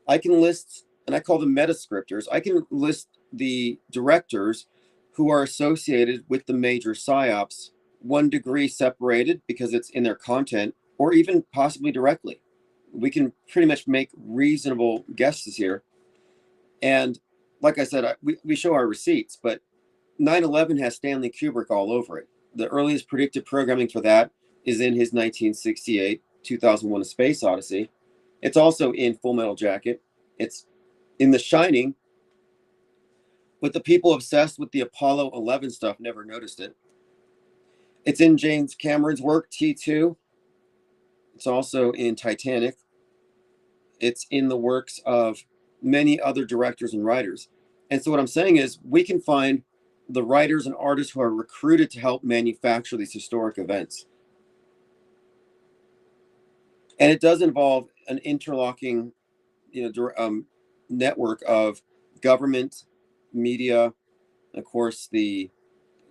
I can list, and I call them metascriptors. I can list the directors who are associated with the major psyops, 1 degree separated because it's in their content, or even possibly directly. We can pretty much make reasonable guesses here. And like I said, we show our receipts, but 9/11 has Stanley Kubrick all over it. The earliest predictive programming for that is in his 1968 2001: A Space Odyssey. It's also in Full Metal Jacket. It's in The Shining, but the people obsessed with the Apollo 11 stuff never noticed it. It's in James Cameron's work, T2. It's also in Titanic. It's in the works of many other directors and writers. And so what I'm saying is we can find the writers and artists who are recruited to help manufacture these historic events. And it does involve an interlocking, network of government, media, of course, the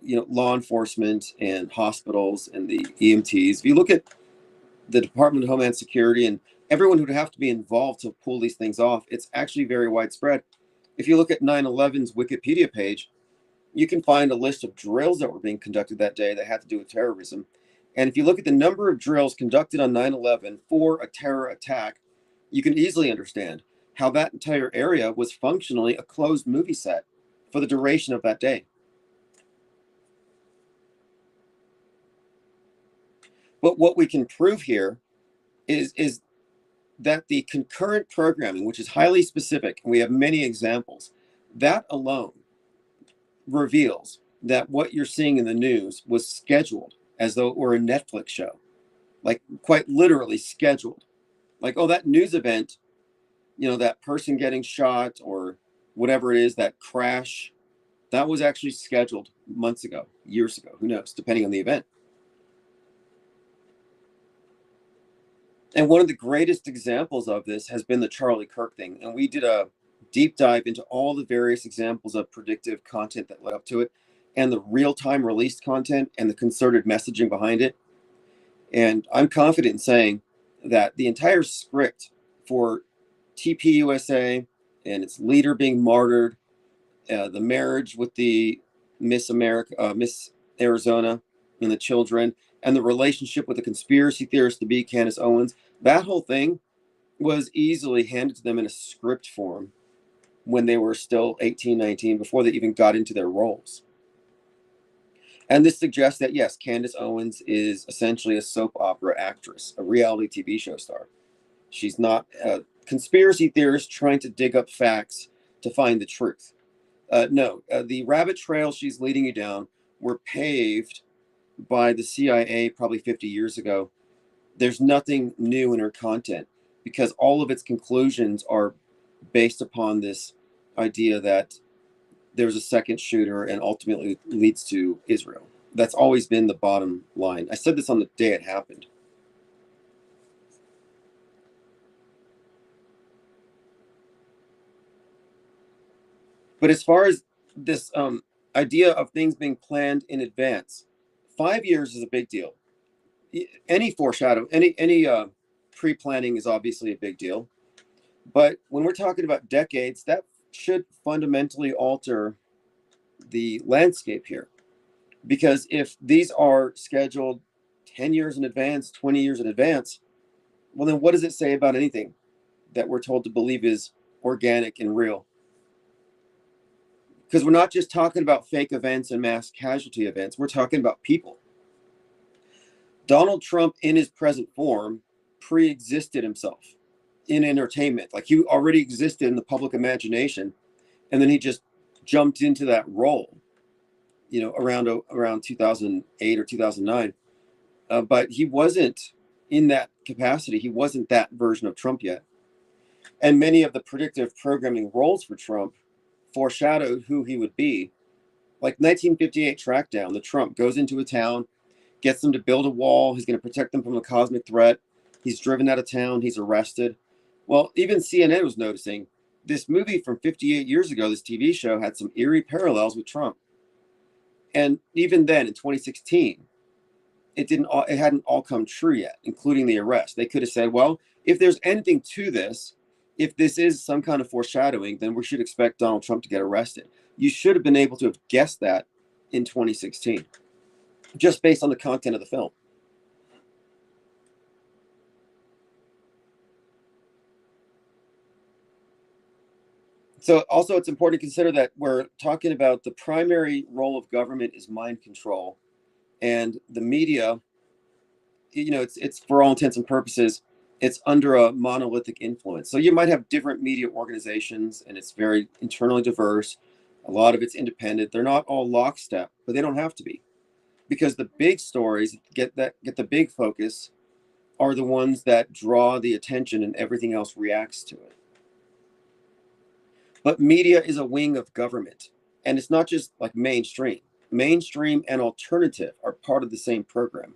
law enforcement and hospitals and the EMTs. If you look at the Department of Homeland Security and everyone who would have to be involved to pull these things off, it's actually very widespread. If you look at 9/11's Wikipedia page, you can find a list of drills that were being conducted that day that had to do with terrorism. And if you look at the number of drills conducted on 9/11 for a terror attack, you can easily understand how that entire area was functionally a closed movie set for the duration of that day. But what we can prove here is that the concurrent programming, which is highly specific, and we have many examples, that alone reveals that what you're seeing in the news was scheduled as though it were a Netflix show, like quite literally scheduled. Like, oh, that news event, that person getting shot or whatever it is, that crash, that was actually scheduled months ago, years ago, who knows, depending on the event. And one of the greatest examples of this has been the Charlie Kirk thing. And we did a deep dive into all the various examples of predictive content that led up to it, and the real-time released content and the concerted messaging behind it. And I'm confident in saying that the entire script for TPUSA and its leader being martyred, the marriage with the Miss America, Miss Arizona, and the children, and the relationship with the conspiracy theorist to be Candace Owens, that whole thing was easily handed to them in a script form when they were still 18, 19, before they even got into their roles. And this suggests that, yes, Candace Owens is essentially a soap opera actress, a reality TV show star. She's not a conspiracy theorist trying to dig up facts to find the truth. No, the rabbit trails she's leading you down were paved by the CIA probably 50 years ago. There's nothing new in her content because all of its conclusions are based upon this idea that there's a second shooter and ultimately leads to Israel. That's always been the bottom line. I said this on the day it happened. But as far as this idea of things being planned in advance, 5 years is a big deal. Any foreshadow, any pre-planning is obviously a big deal. But when we're talking about decades, that should fundamentally alter the landscape here. Because if these are scheduled 10 years in advance, 20 years in advance, well, then what does it say about anything that we're told to believe is organic and real? Because we're not just talking about fake events and mass casualty events. We're talking about people. Donald Trump, in his present form, pre-existed himself. in entertainment. Like he already existed in the public imagination, and then he just jumped into that role, you know, around 2008 or 2009. But he wasn't in that capacity. He wasn't that version of Trump yet. And many of the predictive programming roles for Trump foreshadowed who he would be. Like 1958 Trackdown, the Trump goes into a town, gets them to build a wall. He's going to protect them from a cosmic threat. He's driven out of town. He's arrested. Well, even CNN was noticing this movie from 58 years ago, this TV show, had some eerie parallels with Trump. And even then, in 2016, it hadn't all come true yet, including the arrest. They could have said, well, if there's anything to this, if this is some kind of foreshadowing, then we should expect Donald Trump to get arrested. You should have been able to have guessed that in 2016, just based on the content of the film. So also it's important to consider that we're talking about the primary role of government is mind control, and the media, you know, it's for all intents and purposes, it's under a monolithic influence. So you might have different media organizations, and it's very internally diverse. A lot of it's independent. They're not all lockstep, but they don't have to be, because the big stories get the big focus are the ones that draw the attention, and everything else reacts to it. But media is a wing of government, and it's not just like mainstream. Mainstream and alternative are part of the same program.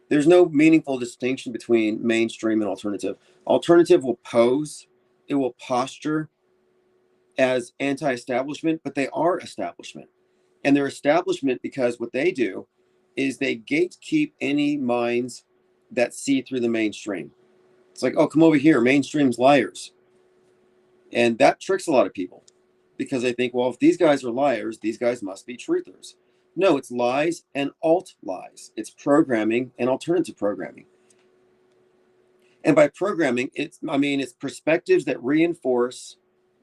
There's no meaningful distinction between mainstream and alternative. Alternative will pose, it will posture as anti-establishment, but they are establishment. And they're establishment because what they do is they gatekeep any minds that see through the mainstream. It's like, oh, come over here, mainstream's liars. And that tricks a lot of people because they think, well, if these guys are liars, these guys must be truthers. No, it's lies and alt lies. It's programming and alternative programming. And by programming, it's perspectives that reinforce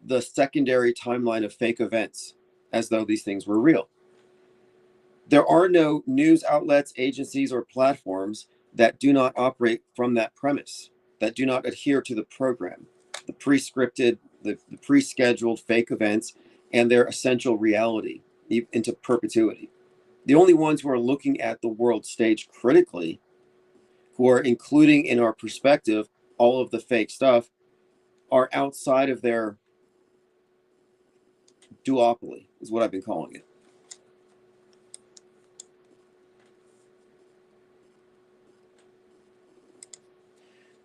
the secondary timeline of fake events as though these things were real. There are no news outlets, agencies, or platforms that do not operate from that premise, that do not adhere to the program, the pre-scripted, the pre-scheduled fake events and their essential reality into perpetuity. The only ones who are looking at the world stage critically, who are including in our perspective all of the fake stuff, are outside of their duopoly, is what I've been calling it.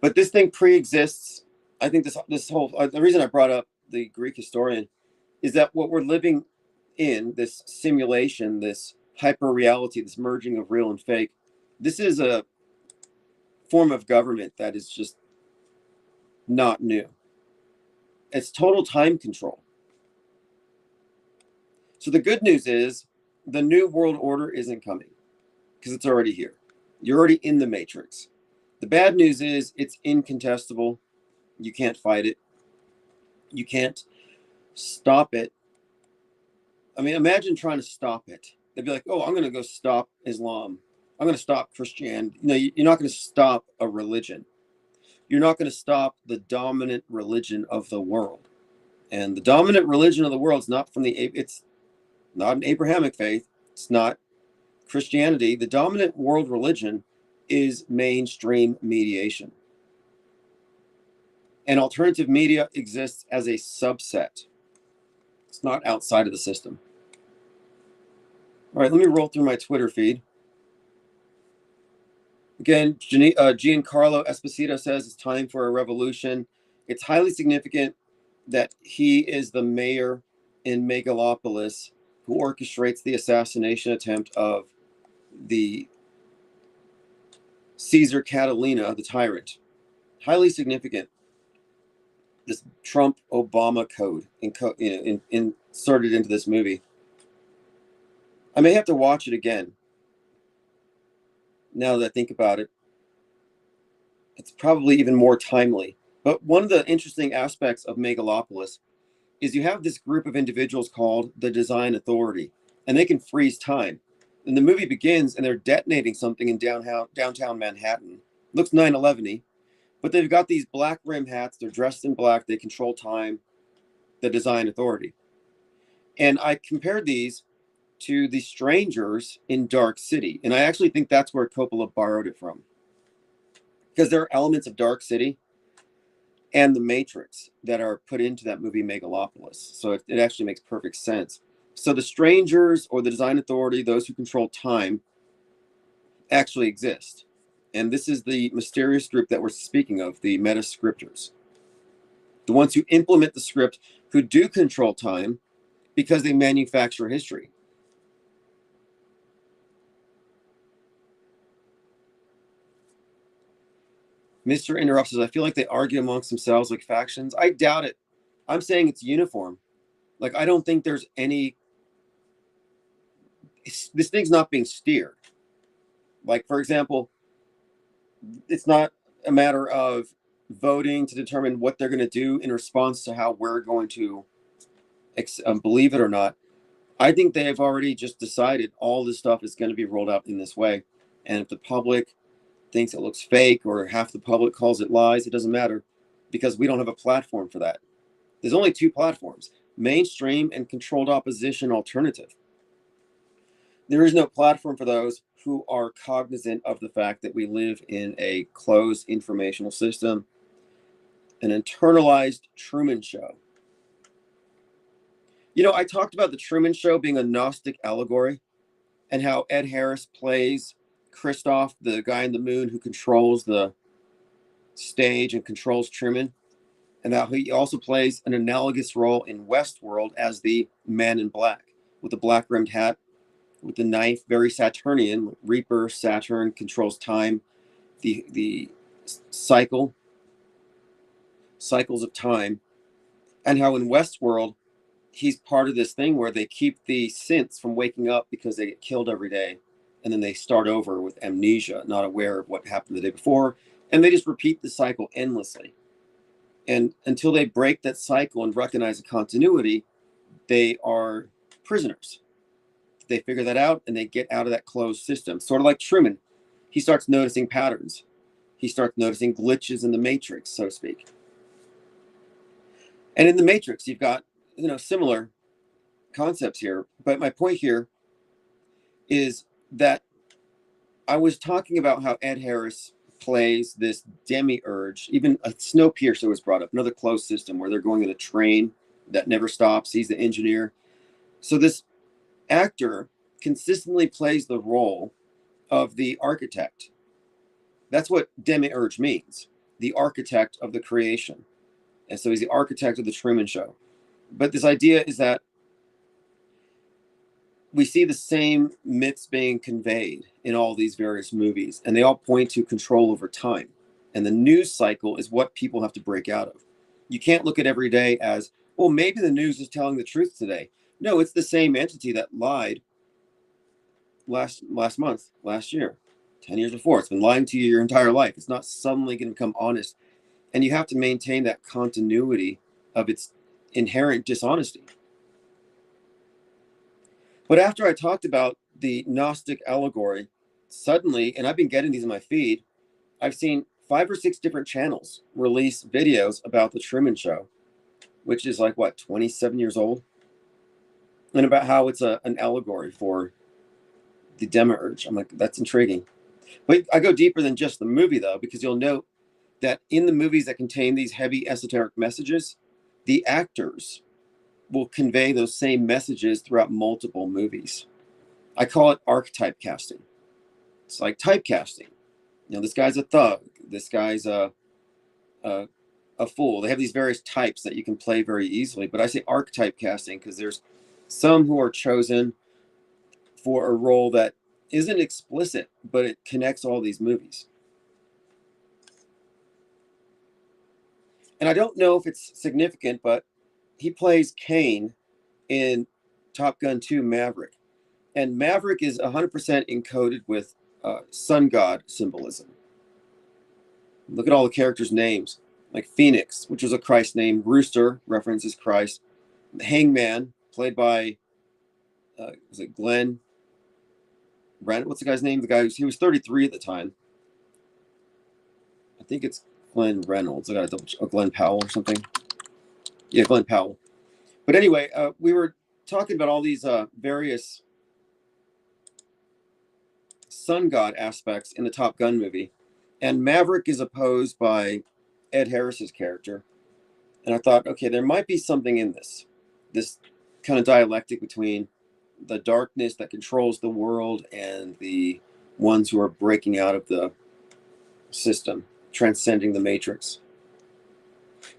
But this thing pre-exists. I think this whole the reason I brought up the Greek historian is that what we're living in, this simulation, this hyper reality, this merging of real and fake, this is a form of government that is just not new. It's total time control. So the good news is the new world order isn't coming because it's already here. You're already in the matrix. The bad news is it's incontestable. You can't fight it. You can't stop it. I mean, imagine trying to stop it. They'd be like, oh, I'm going to go stop Islam. I'm going to stop Christianity. No, you're not going to stop a religion. You're not going to stop the dominant religion of the world. And the dominant religion of the world is not it's not an Abrahamic faith. It's not Christianity. The dominant world religion is mainstream mediation. And alternative media exists as a subset. It's not outside of the system. All right, let me roll through my Twitter feed. Again, Giancarlo Esposito says it's time for a revolution. It's highly significant that he is the mayor in Megalopolis who orchestrates the assassination attempt of the Caesar Catalina, the tyrant. Highly significant. This Trump-Obama code inserted into this movie. I may have to watch it again. Now that I think about it, it's probably even more timely. But one of the interesting aspects of Megalopolis is you have this group of individuals called the Design Authority, and they can freeze time. And the movie begins, and they're detonating something in downtown Manhattan. Looks 9/11-y, But they've got these black rim hats. They're dressed in black. They control time, the design authority. And I compared these to the strangers in Dark City. And I actually think that's where Coppola borrowed it from. Because there are elements of Dark City and The Matrix that are put into that movie Megalopolis. So it actually makes perfect sense. So the strangers or the design authority, those who control time, actually exist. And this is the mysterious group that we're speaking of, the meta scripters. The ones who implement the script, who do control time because they manufacture history. Mr. Interrupts says, I feel like they argue amongst themselves like factions. I doubt it. I'm saying it's uniform. Like, I don't think there's any, this thing's not being steered. Like, for example, it's not a matter of voting to determine what they're going to do in response to how we're going to believe it or not. I think they have already just decided all this stuff is going to be rolled out in this way. And if the public thinks it looks fake or half the public calls it lies, it doesn't matter because we don't have a platform for that. There's only two platforms, mainstream and controlled opposition alternative. There is no platform for those who are cognizant of the fact that we live in a closed informational system, an internalized Truman Show. You know, I talked about the Truman Show being a Gnostic allegory and how Ed Harris plays Christoph, the guy in the moon who controls the stage and controls Truman, and that he also plays an analogous role in Westworld as the man in black with the black rimmed hat, with the knife, very Saturnian. Reaper, Saturn controls time, the cycles of time, and how in Westworld he's part of this thing where they keep the synths from waking up because they get killed every day, and then they start over with amnesia, not aware of what happened the day before, and they just repeat the cycle endlessly. And until they break that cycle and recognize the continuity, they are prisoners. They figure that out and they get out of that closed system. Sort of like Truman. He starts noticing patterns. He starts noticing glitches in the matrix, so to speak. And in the matrix, you've got, you know, similar concepts here. But my point here is that I was talking about how Ed Harris plays this demiurge. Even a Snowpiercer was brought up, another closed system where they're going in a train that never stops. He's the engineer. So this actor consistently plays the role of the architect. That's what demiurge means, the architect of the creation. And so he's the architect of the Truman Show. But this idea is that we see the same myths being conveyed in all these various movies, and they all point to control over time. And the news cycle is what people have to break out of. You can't look at every day as, well, maybe the news is telling the truth today. No, it's the same entity that lied last month, last year, 10 years before. It's been lying to you your entire life. It's not suddenly going to become honest. And you have to maintain that continuity of its inherent dishonesty. But after I talked about the Gnostic allegory, suddenly, and I've been getting these in my feed, I've seen 5 or 6 different channels release videos about the Truman Show, which is like, what, 27 years old? And about how it's an allegory for the demiurge. I'm like, that's intriguing. But I go deeper than just the movie, though, because you'll note that in the movies that contain these heavy esoteric messages, the actors will convey those same messages throughout multiple movies. I call it archetype casting. It's like typecasting. You know, this guy's a thug. This guy's a fool. They have these various types that you can play very easily. But I say archetype casting because there's some who are chosen for a role that isn't explicit, but it connects all these movies. And I don't know if it's significant, but he plays Kane in Top Gun 2 Maverick. And Maverick is 100% encoded with sun god symbolism. Look at all the characters' names, like Phoenix, which was a Christ name. Rooster references Christ. Hangman, played by, was it Glenn? Brand, what's the guy's name? The guy he was 33 at the time. I think it's Glenn Reynolds. I got to double check. Oh, Glenn Powell or something. Yeah, Glenn Powell. But anyway, we were talking about all these various sun god aspects in the Top Gun movie, and Maverick is opposed by Ed Harris's character. And I thought, okay, there might be something in this kind of dialectic between the darkness that controls the world and the ones who are breaking out of the system, transcending the matrix.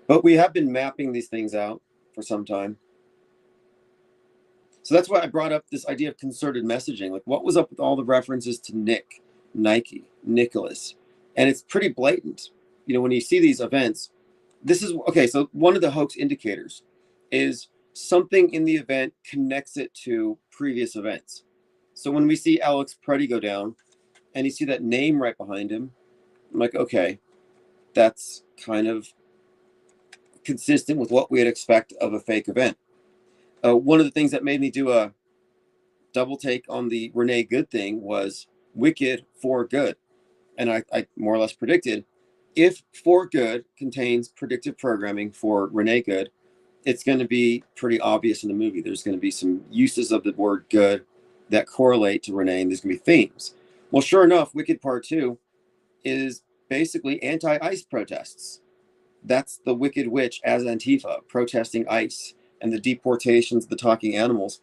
But we have been mapping these things out for some time. So that's why I brought up this idea of concerted messaging. Like, what was up with all the references to Nick, Nike, Nicholas? And it's pretty blatant. You know, when you see these events, this is, okay, so one of the hoax indicators is something in the event connects it to previous events. So when we see Alex Preddy go down and you see that name right behind him, I'm like, okay, that's kind of consistent with what we'd expect of a fake event. One of the things that made me do a double take on the Renee Good thing was Wicked for Good. And I more or less predicted, if For Good contains predictive programming for Renee Good, it's going to be pretty obvious in the movie. There's going to be some uses of the word good that correlate to Renee, and there's going to be themes. Well, sure enough, Wicked Part 2 is basically anti-ICE protests. That's the Wicked Witch as Antifa protesting ICE and the deportations of the talking animals.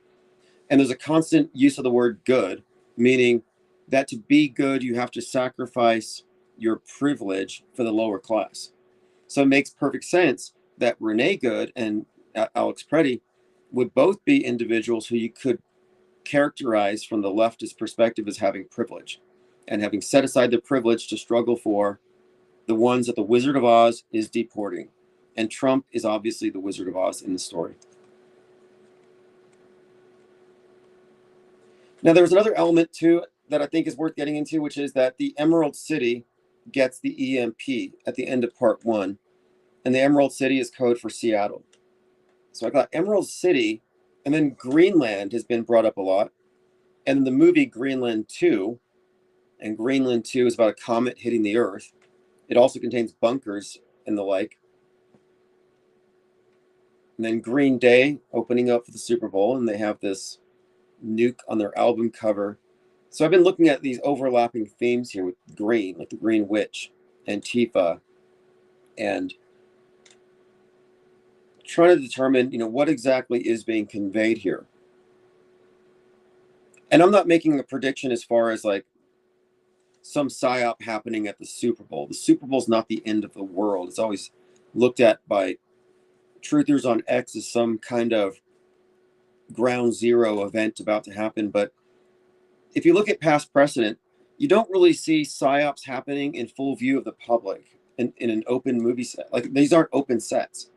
And there's a constant use of the word good, meaning that to be good, you have to sacrifice your privilege for the lower class. So it makes perfect sense that Renee Good and Alex Preddy would both be individuals who you could characterize from the leftist perspective as having privilege and having set aside their privilege to struggle for the ones that the Wizard of Oz is deporting. And Trump is obviously the Wizard of Oz in the story. Now, there's another element too that I think is worth getting into, which is that the Emerald City gets the EMP at the end of part 1. And the Emerald City is code for Seattle. So I got Emerald City, and then Greenland has been brought up a lot. And in the movie Greenland 2, and Greenland 2 is about a comet hitting the Earth. It also contains bunkers and the like. And then Green Day opening up for the Super Bowl, and they have this nuke on their album cover. So I've been looking at these overlapping themes here with green, like the Green Witch, Antifa, and trying to determine, what exactly is being conveyed here. And I'm not making a prediction as far as like some psyop happening at the Super Bowl. The Super Bowl is not the end of the world. It's always looked at by truthers on X as some kind of ground zero event about to happen. But if you look at past precedent, you don't really see psyops happening in full view of the public in an open movie set. Like, these aren't open sets.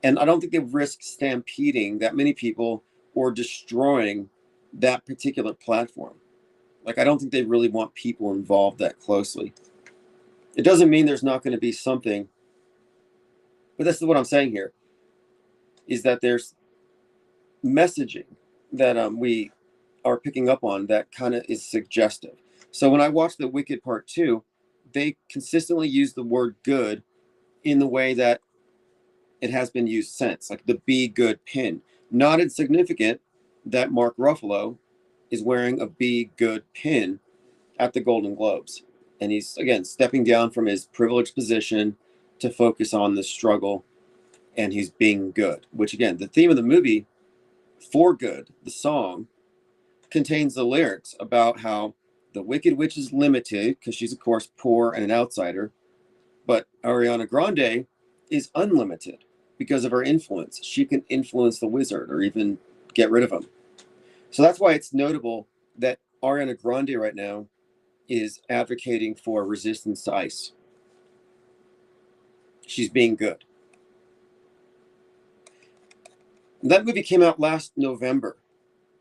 And I don't think they risk stampeding that many people or destroying that particular platform. Like, I don't think they really want people involved that closely. It doesn't mean there's not going to be something, but this is what I'm saying here, is that there's messaging that we are picking up on that kind of is suggestive. So when I watched the Wicked Part 2, they consistently use the word good in the way that it has been used since, like the Be Good pin. Not insignificant that Mark Ruffalo is wearing a Be Good pin at the Golden Globes. And he's, again, stepping down from his privileged position to focus on the struggle, and he's being good, which, again, the theme of the movie, For Good, the song, contains the lyrics about how the Wicked Witch is limited because she's, of course, poor and an outsider, but Ariana Grande is unlimited because of her influence. She can influence the wizard or even get rid of him. So that's why it's notable that Ariana Grande right now is advocating for resistance to ICE. She's being good. That movie came out last November,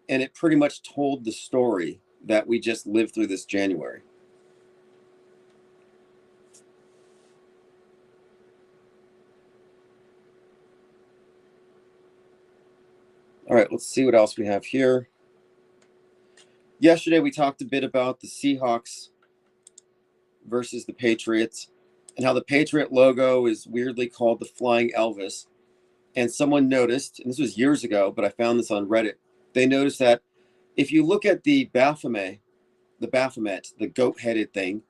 and it pretty much told the story that we just lived through this January. All right, let's see what else we have here. Yesterday, we talked a bit about the Seahawks versus the Patriots. and how the Patriot logo is weirdly called the Flying Elvis. And someone noticed, and this was years ago, but I found this on Reddit. They noticed that if you look at the Baphomet, the goat-headed thing,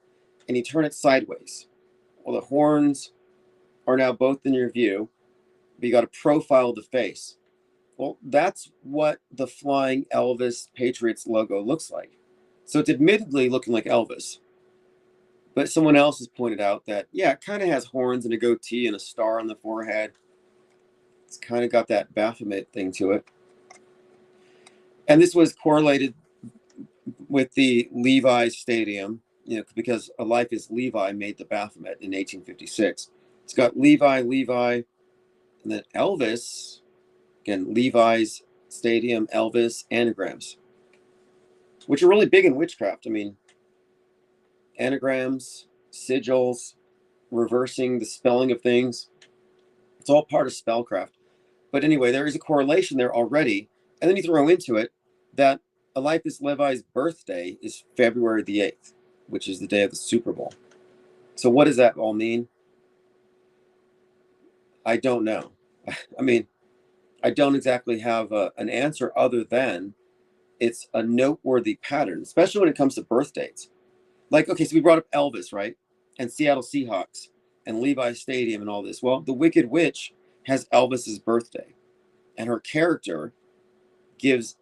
and you turn it sideways, well, the horns are now both in your view, but you got to profile the face. Well, that's what the Flying Elvis Patriots logo looks like. So it's admittedly looking like Elvis. But someone else has pointed out that, yeah, it kind of has horns and a goatee and a star on the forehead. It's kind of got that Baphomet thing to it. And this was correlated with the Levi's Stadium, because Eliphas Levi made the Baphomet in 1856. It's got Levi, and then Elvis, again, Levi's Stadium, Elvis, anagrams, which are really big in witchcraft. I mean, anagrams, sigils, reversing the spelling of things. It's all part of spellcraft. But anyway, there is a correlation there already. And then you throw into it that Eliphas Levi's birthday is February the 8th, which is the day of the Super Bowl. So what does that all mean? I don't know. I mean, I don't exactly have an answer other than it's a noteworthy pattern, especially when it comes to birth dates. Like, okay, so we brought up Elvis, right? And Seattle Seahawks and Levi's Stadium and all this. Well, the Wicked Witch has Elvis's birthday, and her character gives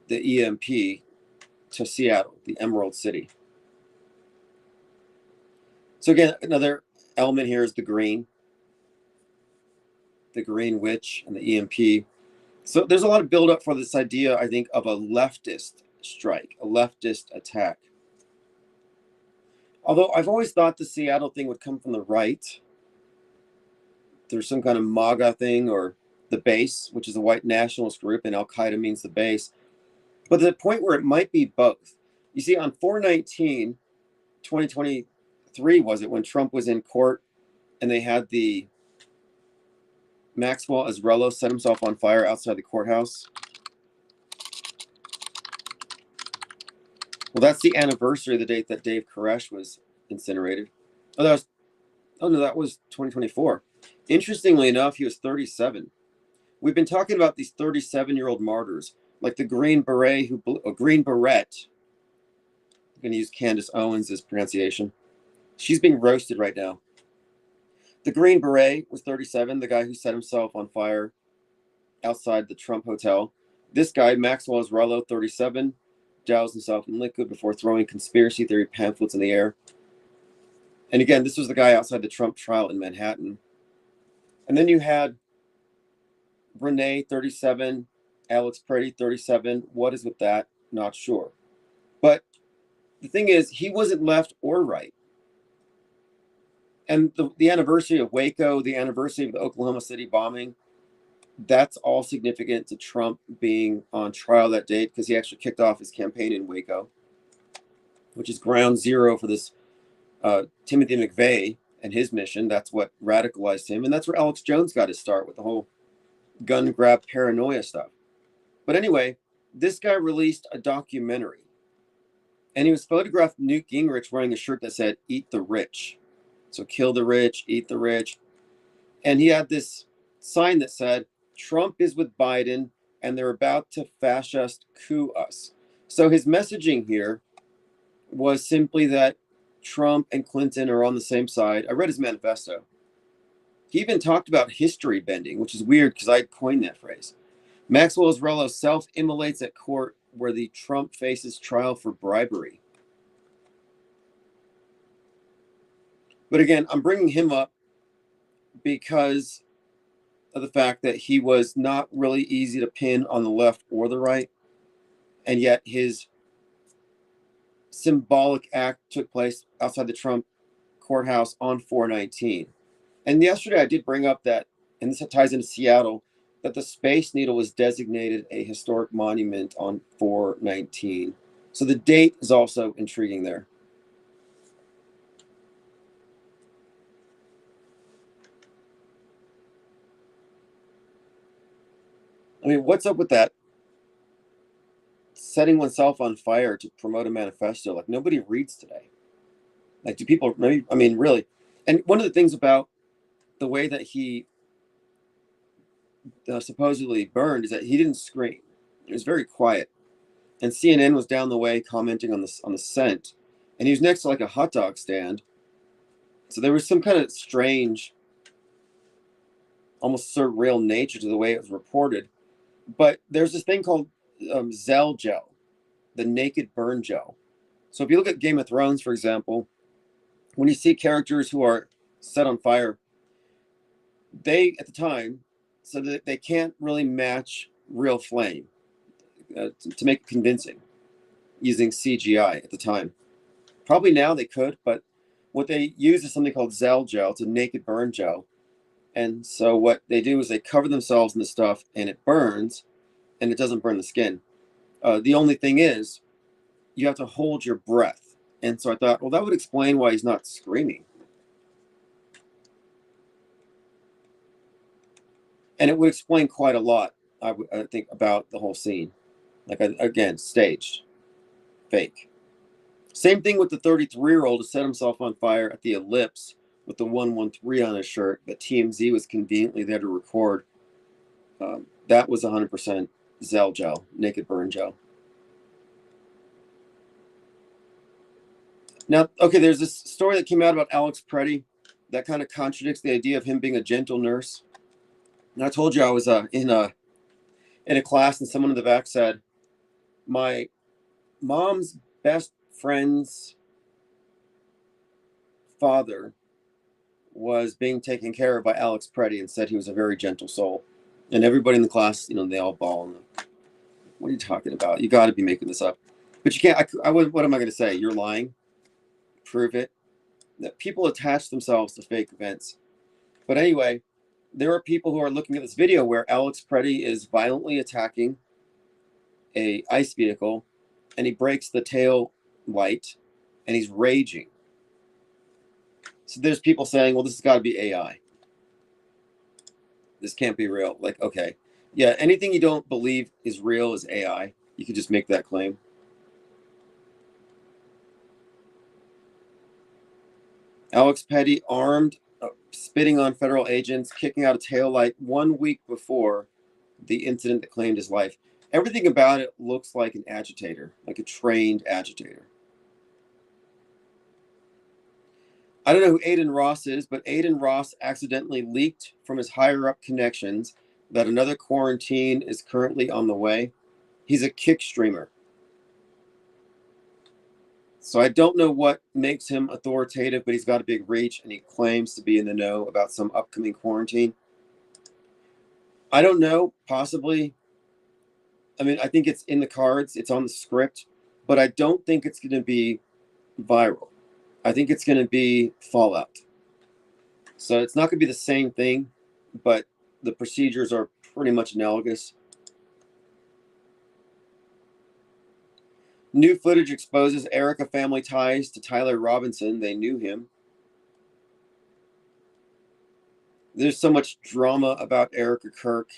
the EMP to Seattle, the Emerald City. So again, another element here is the green witch and the EMP. So there's a lot of buildup for this idea, I think, of a leftist strike, a leftist attack. Although I've always thought the Seattle thing would come from the right. There's some kind of MAGA thing, or the base, which is a white nationalist group, and Al-Qaeda means the base. But the point where it might be both. You see, on 4/19, 2023, was it, when Trump was in court and they had the Maxwell Azrello set himself on fire outside the courthouse? Well, that's the anniversary of the date that Dave Koresh was incinerated. That was 2024. Interestingly enough, he was 37. We've been talking about these 37-year-old martyrs, like the Green Beret, Green Beret. I'm going to use Candace Owens' pronunciation. She's being roasted right now. The Green Beret was 37, the guy who set himself on fire outside the Trump Hotel. This guy, Maxwell Azrello, 37, doused himself in liquid before throwing conspiracy theory pamphlets in the air. And again, this was the guy outside the Trump trial in Manhattan. And then you had Renee, 37, Alex Pretty, 37. What is with that? Not sure. But the thing is, he wasn't left or right. And the anniversary of Waco, the anniversary of the Oklahoma City bombing, that's all significant to Trump being on trial that date, because he actually kicked off his campaign in Waco, which is ground zero for this Timothy McVeigh and his mission. That's what radicalized him. And that's where Alex Jones got his start with the whole gun grab paranoia stuff. But anyway, this guy released a documentary, and he was photographed Newt Gingrich wearing a shirt that said, "Eat the rich." So kill the rich, eat the rich. And he had this sign that said, "Trump is with Biden and they're about to fascist coup us." So his messaging here was simply that Trump and Clinton are on the same side. I read his manifesto. He even talked about history bending, which is weird because I coined that phrase. Maxwell Azrello self-immolates at court where the Trump faces trial for bribery. But again, I'm bringing him up because of the fact that he was not really easy to pin on the left or the right. And yet his symbolic act took place outside the Trump courthouse on 4/19. And yesterday I did bring up that, and this ties into Seattle, that the Space Needle was designated a historic monument on 4/19. So the date is also intriguing there. I mean, what's up with that? Setting oneself on fire to promote a manifesto. Like, nobody reads today. Like, do people, maybe, I mean, really, And one of the things about the way that he supposedly burned is that he didn't scream. It was very quiet. And CNN was down the way commenting on the scent, and he was next to like a hot dog stand. So there was some kind of strange, almost surreal nature to the way it was reported. But there's this thing called Zell gel, the naked burn gel. So if you look at Game of Thrones, for example, when you see characters who are set on fire, they at the time, so that they can't really match real flame to make it convincing using CGI at the time. Probably now they could, but what they use is something called Zell gel. It's a naked burn gel. And so what they do is they cover themselves in the stuff and it burns and it doesn't burn the skin. The only thing is you have to hold your breath. And so I thought, well, that would explain why he's not screaming. And it would explain quite a lot, I think, about the whole scene. Like, again, staged, fake. Same thing with the 33-year-old who set himself on fire at the Ellipse with the 113 on his shirt, but TMZ was conveniently there to record. That was 100% Zell gel, naked burn gel. Now, okay, there's this story that came out about Alex Preddy that kind of contradicts the idea of him being a gentle nurse. And I told you I was in a class and someone in the back said, my mom's best friend's father was being taken care of by Alex Preddy and said he was a very gentle soul. And everybody in the class, they all bawl. What are you talking about? You got to be making this up. But you can't. What am I going to say? You're lying. Prove it. That people attach themselves to fake events. But anyway, there are people who are looking at this video where Alex Preddy is violently attacking a ice vehicle, and he breaks the tail light, and he's raging. So there's people saying, well, this has got to be AI. This can't be real. Like, okay. Yeah, anything you don't believe is real is AI. You could just make that claim. Alex Petty armed, spitting on federal agents, kicking out a taillight 1 week before the incident that claimed his life. Everything about it looks like an agitator, like a trained agitator. I don't know who Aiden Ross is, but Aiden Ross accidentally leaked from his higher-up connections that another quarantine is currently on the way. He's a kick streamer. So I don't know what makes him authoritative, but he's got a big reach, and he claims to be in the know about some upcoming quarantine. I don't know, possibly. I mean, I think it's in the cards. It's on the script, but I don't think it's going to be viral. I think it's going to be fallout. So it's not going to be the same thing, but the procedures are pretty much analogous. New footage exposes Erica family ties to Tyler Robinson. They knew him. There's so much drama about Erica Kirk.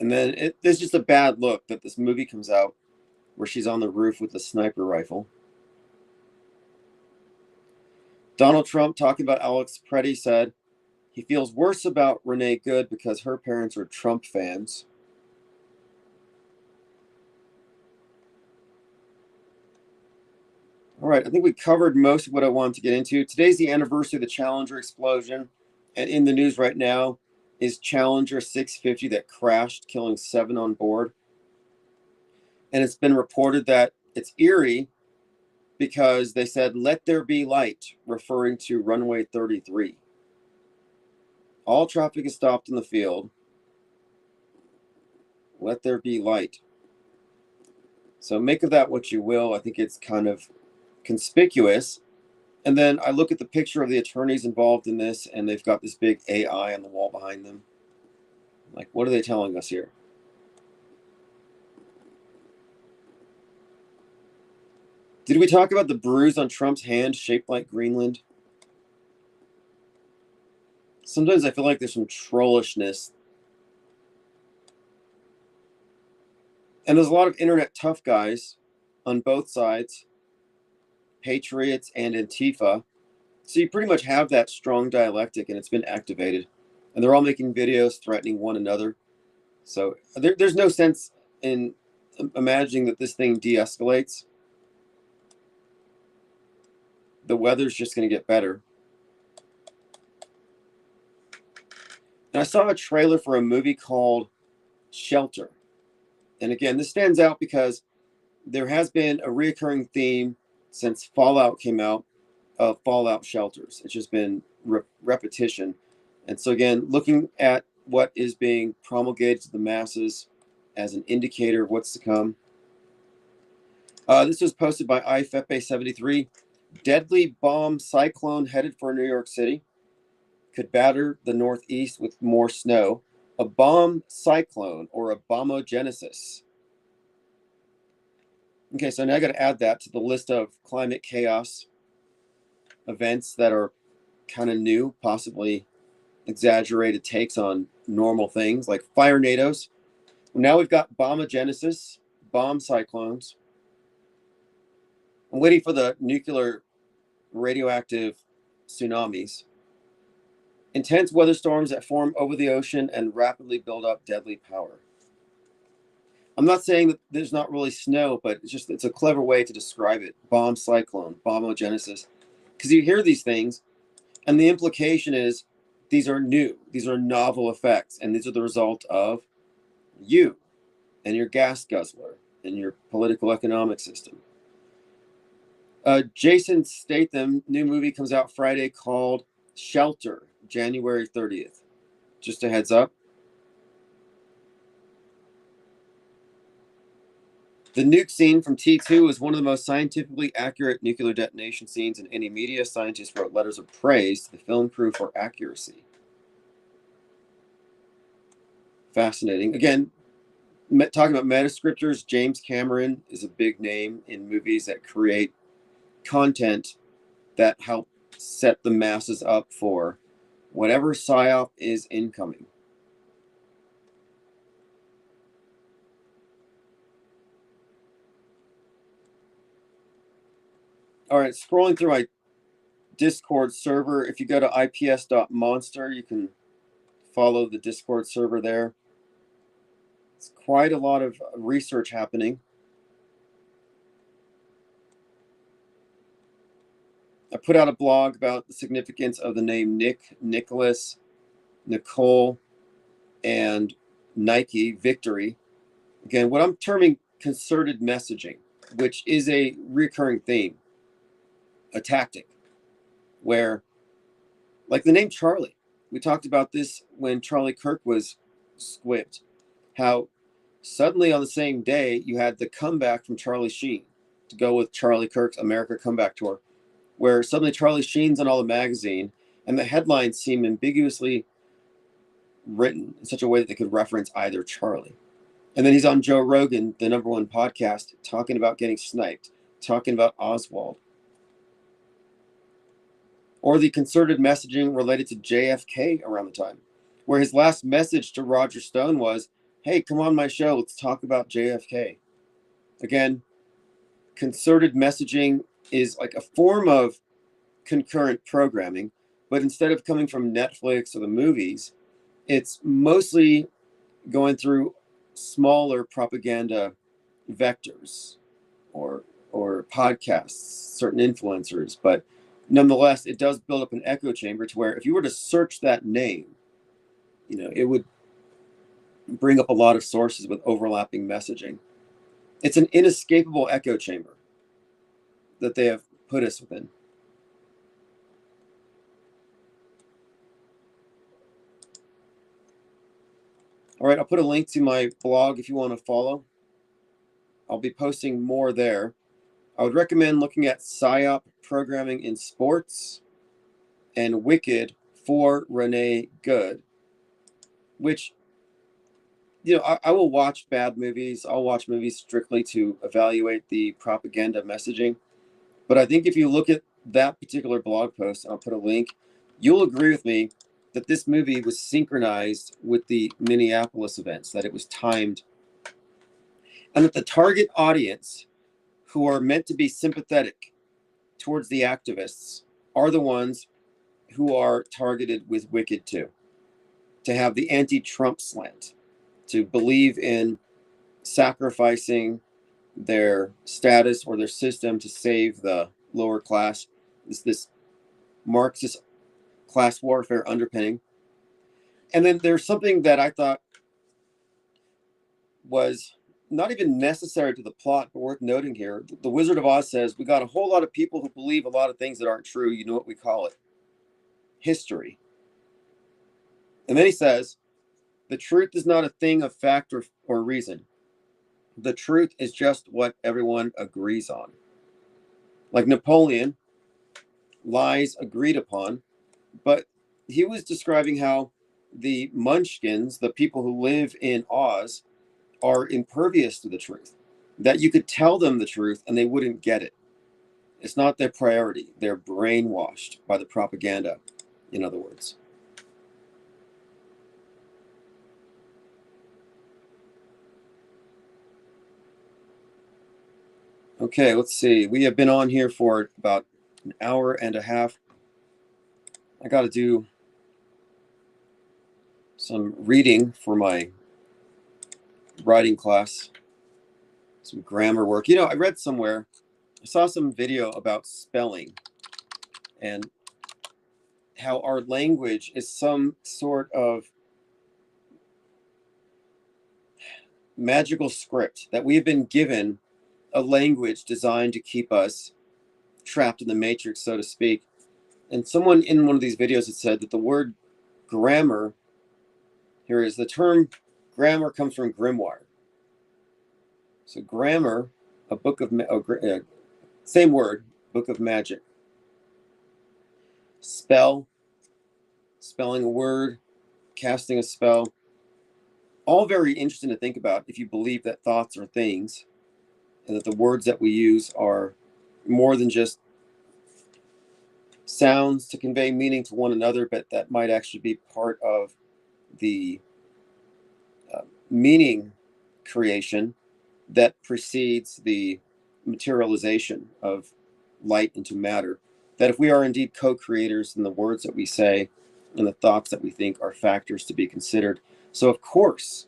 And then there's just a bad look that this movie comes out where she's on the roof with a sniper rifle. Donald Trump, talking about Alex Preddy, said he feels worse about Renee Good because her parents are Trump fans. All right, I think we covered most of what I wanted to get into. Today's the anniversary of the Challenger explosion. And in the news right now is Challenger 650 that crashed, killing 7 on board. And it's been reported that it's eerie because they said, "Let there be light," referring to runway 33. All traffic is stopped in the field. Let there be light. So make of that what you will. I think it's kind of conspicuous. And then I look at the picture of the attorneys involved in this, and they've got this big AI on the wall behind them. Like, what are they telling us here? Did we talk about the bruise on Trump's hand shaped like Greenland? Sometimes I feel like there's some trollishness. And there's a lot of internet tough guys on both sides patriots, and Antifa. So you pretty much have that strong dialectic, and it's been activated. And they're all making videos threatening one another. So there's no sense in imagining that this thing de-escalates. The weather's just going to get better. And I saw a trailer for a movie called Shelter. And again, this stands out because there has been a reoccurring theme since Fallout came out of Fallout shelters. It's just been repetition. And so again, looking at what is being promulgated to the masses as an indicator of what's to come. This was posted by IFFA73. Deadly bomb cyclone headed for New York City. Could batter the Northeast with more snow. A bomb cyclone or a bombogenesis. Okay, so now I got to add that to the list of climate chaos events that are kind of new, possibly exaggerated takes on normal things like fire nados. Now we've got bombogenesis, bomb cyclones. I'm waiting for the nuclear radioactive tsunamis. Intense weather storms that form over the ocean and rapidly build up deadly power. I'm not saying that there's not really snow, but it's a clever way to describe it. Bomb cyclone, bombogenesis. Because you hear these things, and the implication is these are new. These are novel effects, and these are the result of you and your gas guzzler and your political economic system. Jason Statham, new movie comes out Friday called Shelter, January 30th. Just a heads up. The nuke scene from T2 is one of the most scientifically accurate nuclear detonation scenes in any media. Scientists wrote letters of praise to the film crew for accuracy. Fascinating. Again, talking about metascriptors, James Cameron is a big name in movies that create content that help set the masses up for whatever psyop is incoming. All right, scrolling through my Discord server. If you go to ips.monster, you can follow the Discord server there. It's quite a lot of research happening. I put out a blog about the significance of the name Nick, Nicholas, Nicole, and Nike, Victory. Again, what I'm terming concerted messaging, which is a recurring theme, a tactic, where, like the name Charlie, we talked about this when Charlie Kirk was squibbed, how suddenly on the same day you had the comeback from Charlie Sheen to go with Charlie Kirk's America Comeback Tour, where suddenly Charlie Sheen's on all the magazine and the headlines seem ambiguously written in such a way that they could reference either Charlie. And then he's on Joe Rogan, the #1 podcast, talking about getting sniped, talking about Oswald. Or the concerted messaging related to JFK around the time, where his last message to Roger Stone was, hey, come on my show, let's talk about JFK. Again, concerted messaging is like a form of concurrent programming, but instead of coming from Netflix or the movies, it's mostly going through smaller propaganda vectors or podcasts, certain influencers, but nonetheless, it does build up an echo chamber to where if you were to search that name, it would bring up a lot of sources with overlapping messaging. It's an inescapable echo chamber that they have put us within. All right, I'll put a link to my blog if you want to follow. I'll be posting more there. I would recommend looking at PSYOP programming in sports and Wicked for Renee Good, which, I will watch bad movies. I'll watch movies strictly to evaluate the propaganda messaging. But I think if you look at that particular blog post, and I'll put a link, you'll agree with me that this movie was synchronized with the Minneapolis events, that it was timed, and that the target audience, who are meant to be sympathetic towards the activists are the ones who are targeted with wicked too, to have the anti-Trump slant, to believe in sacrificing their status or their system to save the lower class. This Marxist class warfare underpinning. And then there's something that I thought was not even necessary to the plot, but worth noting here. The Wizard of Oz says, we got a whole lot of people who believe a lot of things that aren't true. You know what we call it? History. And then he says, the truth is not a thing of fact or reason. The truth is just what everyone agrees on. Like Napoleon, lies agreed upon, but he was describing how the munchkins, the people who live in Oz, are impervious to the truth, that you could tell them the truth and they wouldn't get it. It's not their priority. They're brainwashed by the propaganda, in other words. Okay, let's see. We have been on here for about an hour and a half. I got to do some reading for my writing class, some grammar work. You know, I read somewhere, I saw some video about spelling and how our language is some sort of magical script, that we have been given a language designed to keep us trapped in the matrix, so to speak. And someone in one of these videos had said that the word grammar, here is the term grammar, comes from grimoire. So grammar, a book of, same word, book of magic. Spell, spelling a word, casting a spell, all very interesting to think about if you believe that thoughts are things and that the words that we use are more than just sounds to convey meaning to one another, but that might actually be part of the meaning creation that precedes the materialization of light into matter. That if we are indeed co-creators, then the words that we say and the thoughts that we think are factors to be considered. So of course,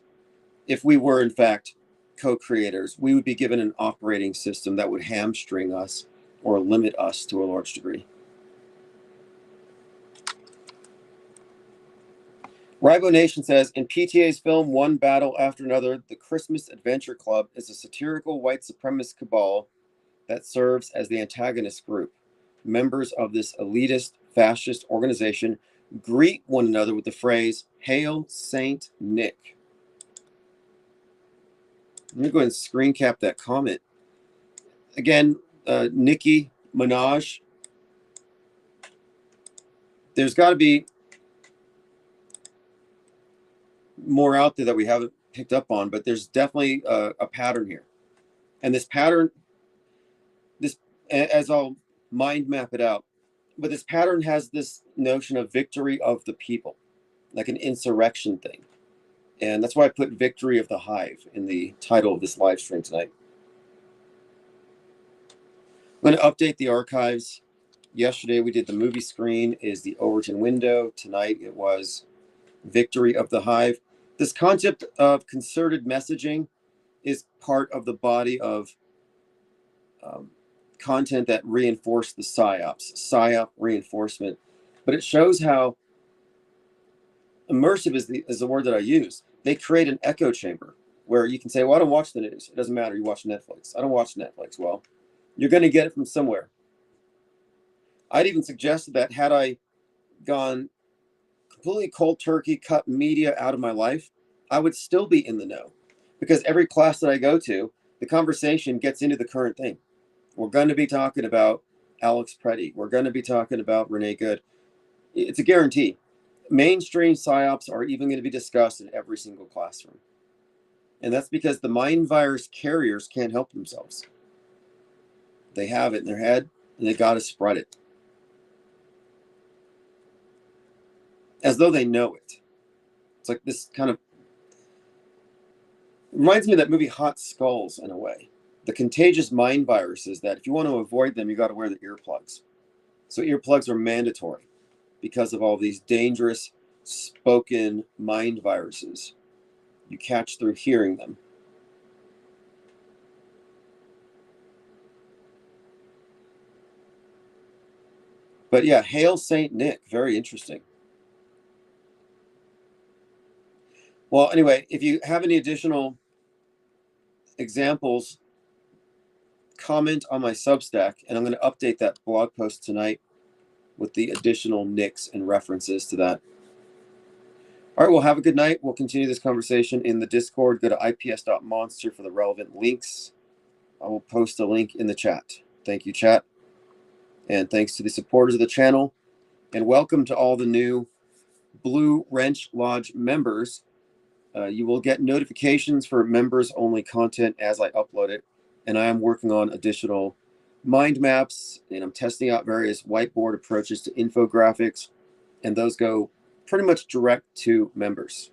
if we were in fact co-creators, we would be given an operating system that would hamstring us or limit us to a large degree. Ribo Nation says, in PTA's film One Battle After Another, the Christmas Adventure Club is a satirical white supremacist cabal that serves as the antagonist group. Members of this elitist fascist organization greet one another with the phrase, "Hail Saint Nick." Let me go ahead and screen cap that comment. Again, Nicki Minaj, there's got to be more out there that we haven't picked up on, but there's definitely a pattern here. And this pattern, as I'll mind map it out, but this pattern has this notion of victory of the people, like an insurrection thing. And that's why I put Victory of the Hive in the title of this live stream tonight. I'm going to update the archives. Yesterday we did the movie screen is the Overton Window. Tonight it was Victory of the Hive. This concept of concerted messaging is part of the body of content that reinforce the psyop reinforcement. But it shows how immersive is the word that I use. They create an echo chamber where you can say, well, I don't watch the news. It doesn't matter. You watch Netflix. I don't watch Netflix. Well, you're going to get it from somewhere. I'd even suggested that had I gone completely cold turkey, cut media out of my life, I would still be in the know. Because every class that I go to, the conversation gets into the current thing. We're going to be talking about Alex Preddy. We're going to be talking about Renee Good. It's a guarantee. Mainstream psyops are even going to be discussed in every single classroom. And that's because the mind virus carriers can't help themselves. They have it in their head, and they got to spread it. As though they know it. It's like this kind of reminds me of that movie Hot Skulls in a way. the contagious mind viruses that if you want to avoid them, you got to wear the earplugs. So earplugs are mandatory because of all these dangerous spoken mind viruses you catch through hearing them. But yeah, Hail Saint Nick, very interesting. Well, anyway, if you have any additional examples, comment on my Substack, and I'm going to update that blog post tonight with the additional nicks and references to that. All right, well, have a good night. We'll continue this conversation in the Discord. Go to ips.monster for the relevant links. I will post a link in the chat. Thank you, chat. And thanks to the supporters of the channel. And welcome to all the new Blue Wrench Lodge members. You will get notifications for members-only content as I upload it. And I am working on additional mind maps, and I'm testing out various whiteboard approaches to infographics. And those go pretty much direct to members.